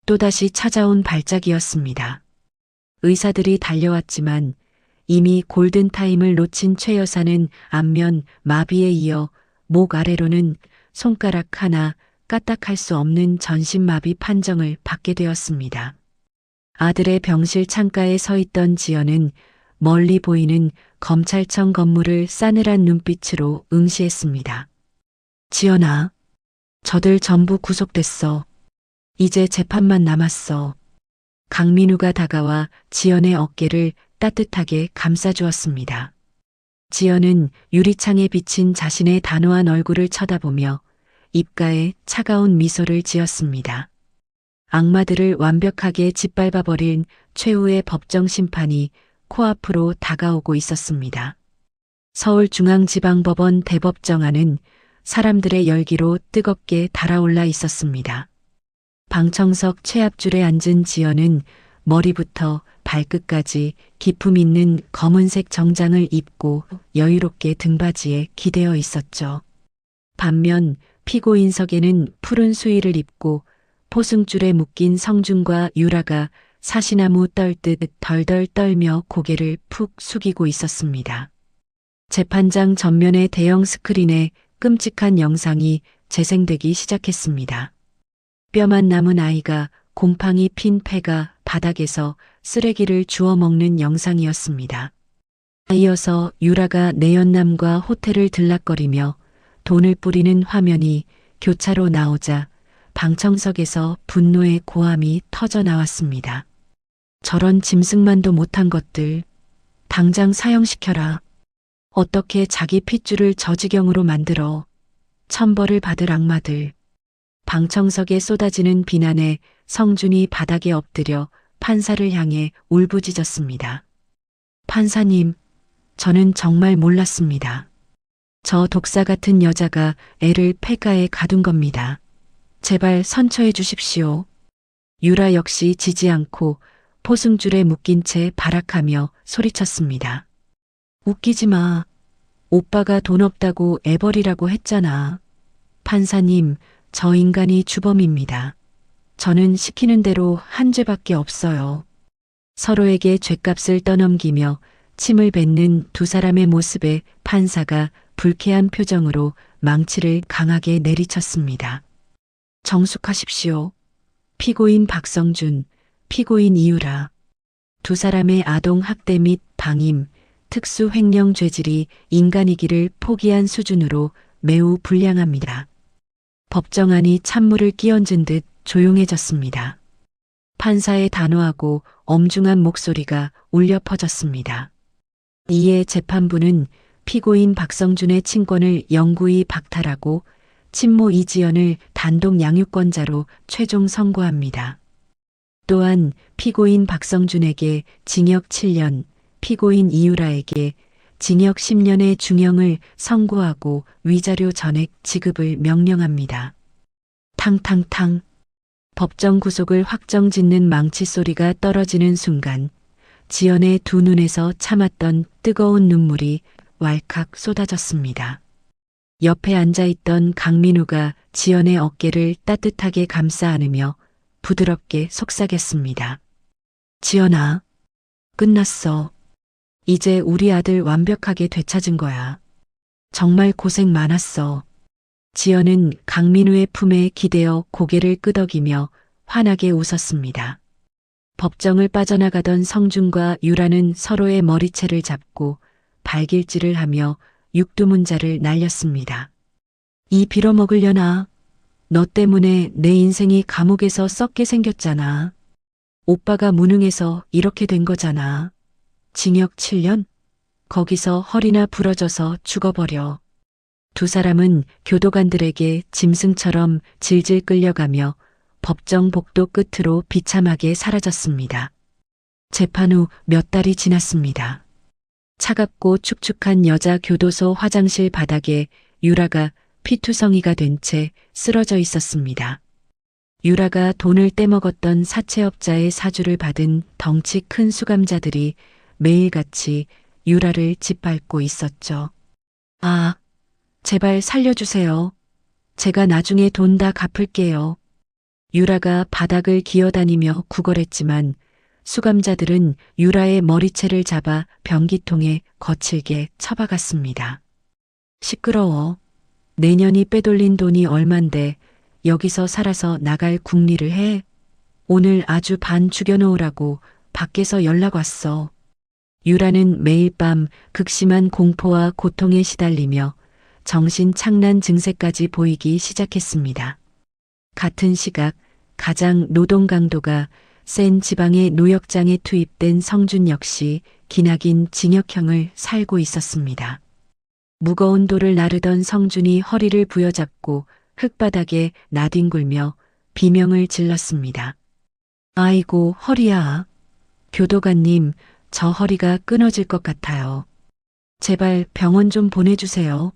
또다시 찾아온 발작이었습니다. 의사들이 달려왔지만 이미 골든타임을 놓친 최 여사는 안면 마비에 이어 목 아래로는 손가락 하나 까딱할 수 없는 전신마비 판정을 받게 되었습니다. 아들의 병실 창가에 서 있던 지연은 멀리 보이는 검찰청 건물을 싸늘한 눈빛으로 응시했습니다. 지연아, 저들 전부 구속됐어. 이제 재판만 남았어. 강민우가 다가와 지연의 어깨를 따뜻하게 감싸주었습니다. 지연은 유리창에 비친 자신의 단호한 얼굴을 쳐다보며 입가에 차가운 미소를 지었습니다. 악마들을 완벽하게 짓밟아버린 최후의 법정 심판이 코앞으로 다가오고 있었습니다. 서울중앙지방법원 대법정 안은 사람들의 열기로 뜨겁게 달아올라 있었습니다. 방청석 최앞줄에 앉은 지연은 머리부터 발끝까지 기품 있는 검은색 정장을 입고 여유롭게 등받이에 기대어 있었죠. 반면 피고인석에는 푸른 수의를 입고 포승줄에 묶인 성준과 유라가 사시나무 떨듯 덜덜 떨며 고개를 푹 숙이고 있었습니다. 재판장 전면의 대형 스크린에 끔찍한 영상이 재생되기 시작했습니다. 뼈만 남은 아이가 곰팡이 핀 폐가 바닥에서 쓰레기를 주워 먹는 영상이었습니다. 이어서 유라가 내연남과 호텔을 들락거리며 돈을 뿌리는 화면이 교차로 나오자 방청석에서 분노의 고함이 터져 나왔습니다. 저런 짐승만도 못한 것들, 당장 사형시켜라. 어떻게 자기 핏줄을 저 지경으로 만들어. 천벌을 받을 악마들. 방청석에 쏟아지는 비난에 성준이 바닥에 엎드려 판사를 향해 울부짖었습니다. 판사님, 저는 정말 몰랐습니다. 저 독사 같은 여자가 애를 폐가에 가둔 겁니다. 제발 선처해 주십시오. 유라 역시 지지 않고 포승줄에 묶인 채 발악하며 소리쳤습니다. 웃기지 마. 오빠가 돈 없다고 애버리라고 했잖아. 판사님, 저 인간이 주범입니다. 저는 시키는 대로 한 죄밖에 없어요. 서로에게 죗값을 떠넘기며 침을 뱉는 두 사람의 모습에 판사가 불쾌한 표정으로 망치를 강하게 내리쳤습니다. 정숙하십시오. 피고인 박성준, 피고인 이유라. 두 사람의 아동 학대 및 방임, 특수 횡령 죄질이 인간이기를 포기한 수준으로 매우 불량합니다. 법정안이 찬물을 끼얹은 듯 조용해졌습니다. 판사의 단호하고 엄중한 목소리가 울려 퍼졌습니다. 이에 재판부는 피고인 박성준의 친권을 영구히 박탈하고 친모 이지연을 단독 양육권자로 최종 선고합니다. 또한 피고인 박성준에게 징역 7년, 피고인 이유라에게 징역 10년의 중형을 선고하고 위자료 전액 지급을 명령합니다. 탕탕탕. 법정 구속을 확정짓는 망치 소리가 떨어지는 순간 지연의 두 눈에서 참았던 뜨거운 눈물이 왈칵 쏟아졌습니다. 옆에 앉아있던 강민우가 지연의 어깨를 따뜻하게 감싸 안으며 부드럽게 속삭였습니다. 지연아, 끝났어. 이제 우리 아들 완벽하게 되찾은 거야. 정말 고생 많았어. 지연은 강민우의 품에 기대어 고개를 끄덕이며 환하게 웃었습니다. 법정을 빠져나가던 성준과 유라는 서로의 머리채를 잡고 발길질을 하며 육두문자를 날렸습니다. 이 빌어먹으려나? 너 때문에 내 인생이 감옥에서 썩게 생겼잖아. 오빠가 무능해서 이렇게 된 거잖아. 징역 7년? 거기서 허리나 부러져서 죽어버려. 두 사람은 교도관들에게 짐승처럼 질질 끌려가며 법정 복도 끝으로 비참하게 사라졌습니다. 재판 후 몇 달이 지났습니다. 차갑고 축축한 여자 교도소 화장실 바닥에 유라가 피투성이가 된 채 쓰러져 있었습니다. 유라가 돈을 떼먹었던 사채업자의 사주를 받은 덩치 큰 수감자들이 매일같이 유라를 짓밟고 있었죠. 아, 제발 살려주세요. 제가 나중에 돈 다 갚을게요. 유라가 바닥을 기어다니며 구걸했지만 수감자들은 유라의 머리채를 잡아 변기통에 거칠게 처박았습니다. 시끄러워. 내년이 빼돌린 돈이 얼만데 여기서 살아서 나갈 궁리를 해? 오늘 아주 반 죽여놓으라고 밖에서 연락 왔어. 유라는 매일 밤 극심한 공포와 고통에 시달리며 정신 착란 증세까지 보이기 시작했습니다. 같은 시각 가장 노동 강도가 센 지방의 노역장에 투입된 성준 역시 기나긴 징역형을 살고 있었습니다. 무거운 돌을 나르던 성준이 허리를 부여잡고 흙바닥에 나뒹굴며 비명을 질렀습니다. 아이고 허리야. 교도관님, 저 허리가 끊어질 것 같아요. 제발 병원 좀 보내주세요.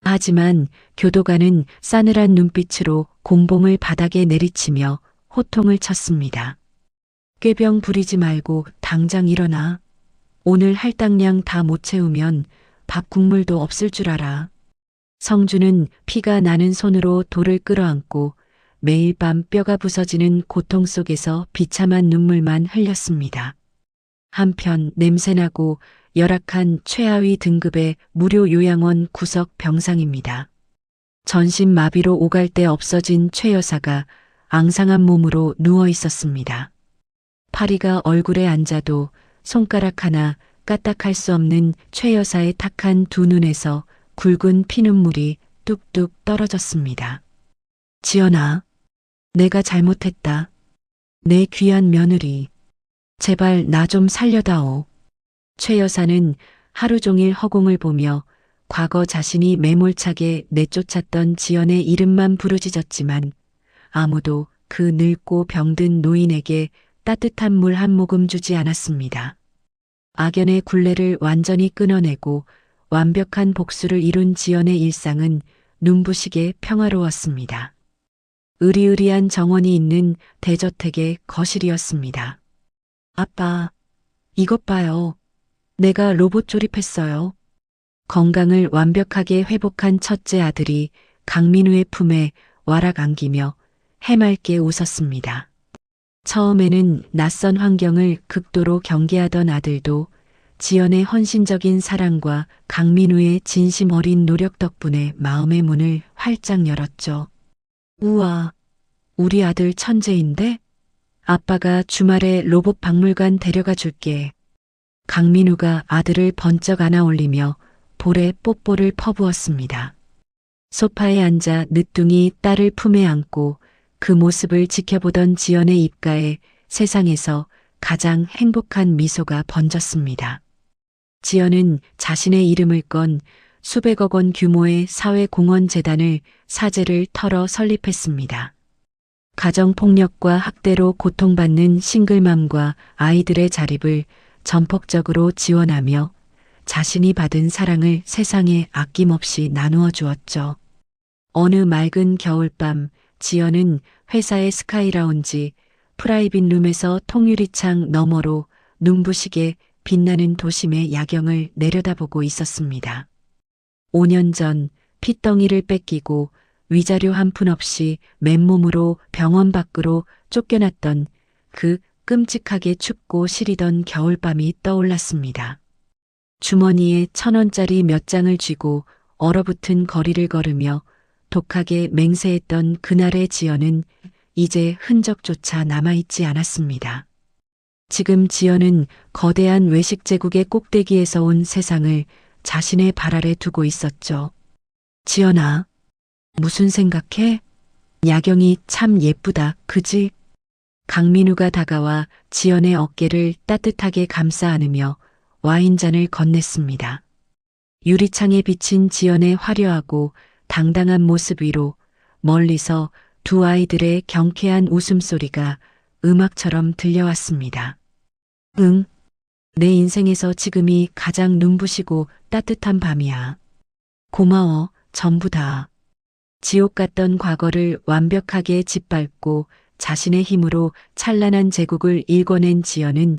하지만 교도관은 싸늘한 눈빛으로 곤봉을 바닥에 내리치며 호통을 쳤습니다. 꾀병 부리지 말고 당장 일어나. 오늘 할당량 다 못 채우면 밥 국물도 없을 줄 알아. 성준은 피가 나는 손으로 돌을 끌어안고 매일 밤 뼈가 부서지는 고통 속에서 비참한 눈물만 흘렸습니다. 한편 냄새나고 열악한 최하위 등급의 무료 요양원 구석 병상입니다. 전신 마비로 오갈 데 없어진 최 여사가 앙상한 몸으로 누워 있었습니다. 파리가 얼굴에 앉아도 손가락 하나 까딱할 수 없는 최 여사의 탁한 두 눈에서 굵은 피눈물이 뚝뚝 떨어졌습니다. 지연아, 내가 잘못했다. 내 귀한 며느리. 제발 나 좀 살려다오. 최 여사는 하루 종일 허공을 보며 과거 자신이 매몰차게 내쫓았던 지연의 이름만 부르짖었지만 아무도 그 늙고 병든 노인에게 따뜻한 물 한 모금 주지 않았습니다. 악연의 굴레를 완전히 끊어내고 완벽한 복수를 이룬 지연의 일상은 눈부시게 평화로웠습니다. 으리으리한 정원이 있는 대저택의 거실이었습니다. 아빠, 이것 봐요. 내가 로봇 조립했어요. 건강을 완벽하게 회복한 첫째 아들이 강민우의 품에 와락 안기며 해맑게 웃었습니다. 처음에는 낯선 환경을 극도로 경계하던 아들도 지연의 헌신적인 사랑과 강민우의 진심 어린 노력 덕분에 마음의 문을 활짝 열었죠. 우와, 우리 아들 천재인데? 아빠가 주말에 로봇 박물관 데려가 줄게. 강민우가 아들을 번쩍 안아 올리며 볼에 뽀뽀를 퍼부었습니다. 소파에 앉아 늦둥이 딸을 품에 안고 그 모습을 지켜보던 지연의 입가에 세상에서 가장 행복한 미소가 번졌습니다. 지연은 자신의 이름을 건 수백억 원 규모의 사회공헌재단을 사재를 털어 설립했습니다. 가정폭력과 학대로 고통받는 싱글맘과 아이들의 자립을 전폭적으로 지원하며 자신이 받은 사랑을 세상에 아낌없이 나누어 주었죠. 어느 맑은 겨울밤 지연은 회사의 스카이라운지 프라이빗 룸에서 통유리창 너머로 눈부시게 빛나는 도심의 야경을 내려다보고 있었습니다. 5년 전 핏덩이를 뺏기고 위자료 한 푼 없이 맨몸으로 병원 밖으로 쫓겨났던 그 끔찍하게 춥고 시리던 겨울밤이 떠올랐습니다. 주머니에 1,000원짜리 몇 장을 쥐고 얼어붙은 거리를 걸으며 독하게 맹세했던 그날의 지연은 이제 흔적조차 남아있지 않았습니다. 지금 지연은 거대한 외식 제국의 꼭대기에서 온 세상을 자신의 발 아래 두고 있었죠. 지연아, 무슨 생각해? 야경이 참 예쁘다, 그지? 강민우가 다가와 지연의 어깨를 따뜻하게 감싸 안으며 와인잔을 건넸습니다. 유리창에 비친 지연의 화려하고 당당한 모습 위로 멀리서 두 아이들의 경쾌한 웃음소리가 음악처럼 들려왔습니다. 응, 내 인생에서 지금이 가장 눈부시고 따뜻한 밤이야. 고마워, 전부 다. 지옥 같던 과거를 완벽하게 짓밟고 자신의 힘으로 찬란한 제국을 일궈낸 지연은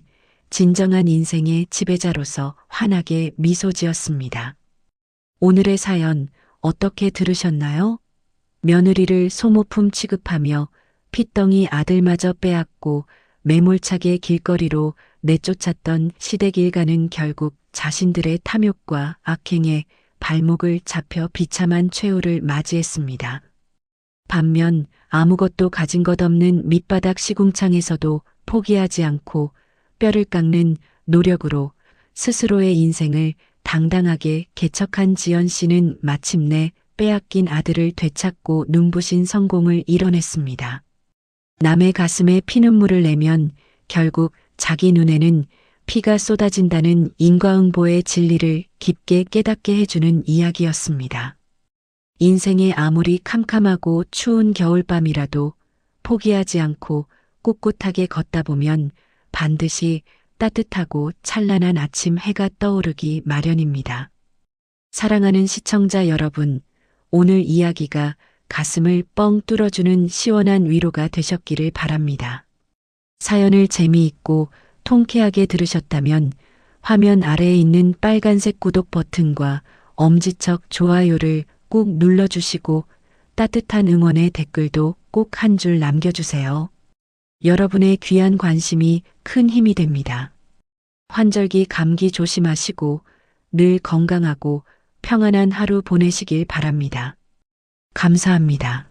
진정한 인생의 지배자로서 환하게 미소 지었습니다. 오늘의 사연 어떻게 들으셨나요? 며느리를 소모품 취급하며 핏덩이 아들마저 빼앗고 매몰차게 길거리로 내쫓았던 시댁 일가는 결국 자신들의 탐욕과 악행에 발목을 잡혀 비참한 최후를 맞이했습니다. 반면 아무것도 가진 것 없는 밑바닥 시궁창에서도 포기하지 않고 뼈를 깎는 노력으로 스스로의 인생을 당당하게 개척한 지연 씨는 마침내 빼앗긴 아들을 되찾고 눈부신 성공을 이뤄냈습니다. 남의 가슴에 피눈물을 내면 결국 자기 눈에는 피가 쏟아진다는 인과응보의 진리를 깊게 깨닫게 해주는 이야기였습니다. 인생이 아무리 캄캄하고 추운 겨울밤이라도 포기하지 않고 꿋꿋하게 걷다 보면 반드시 따뜻하고 찬란한 아침 해가 떠오르기 마련입니다. 사랑하는 시청자 여러분, 오늘 이야기가 가슴을 뻥 뚫어주는 시원한 위로가 되셨기를 바랍니다. 사연을 재미있고 통쾌하게 들으셨다면 화면 아래에 있는 빨간색 구독 버튼과 엄지척 좋아요를 꾹 눌러주시고 따뜻한 응원의 댓글도 꼭 한 줄 남겨주세요. 여러분의 귀한 관심이 큰 힘이 됩니다. 환절기 감기 조심하시고 늘 건강하고 평안한 하루 보내시길 바랍니다. 감사합니다.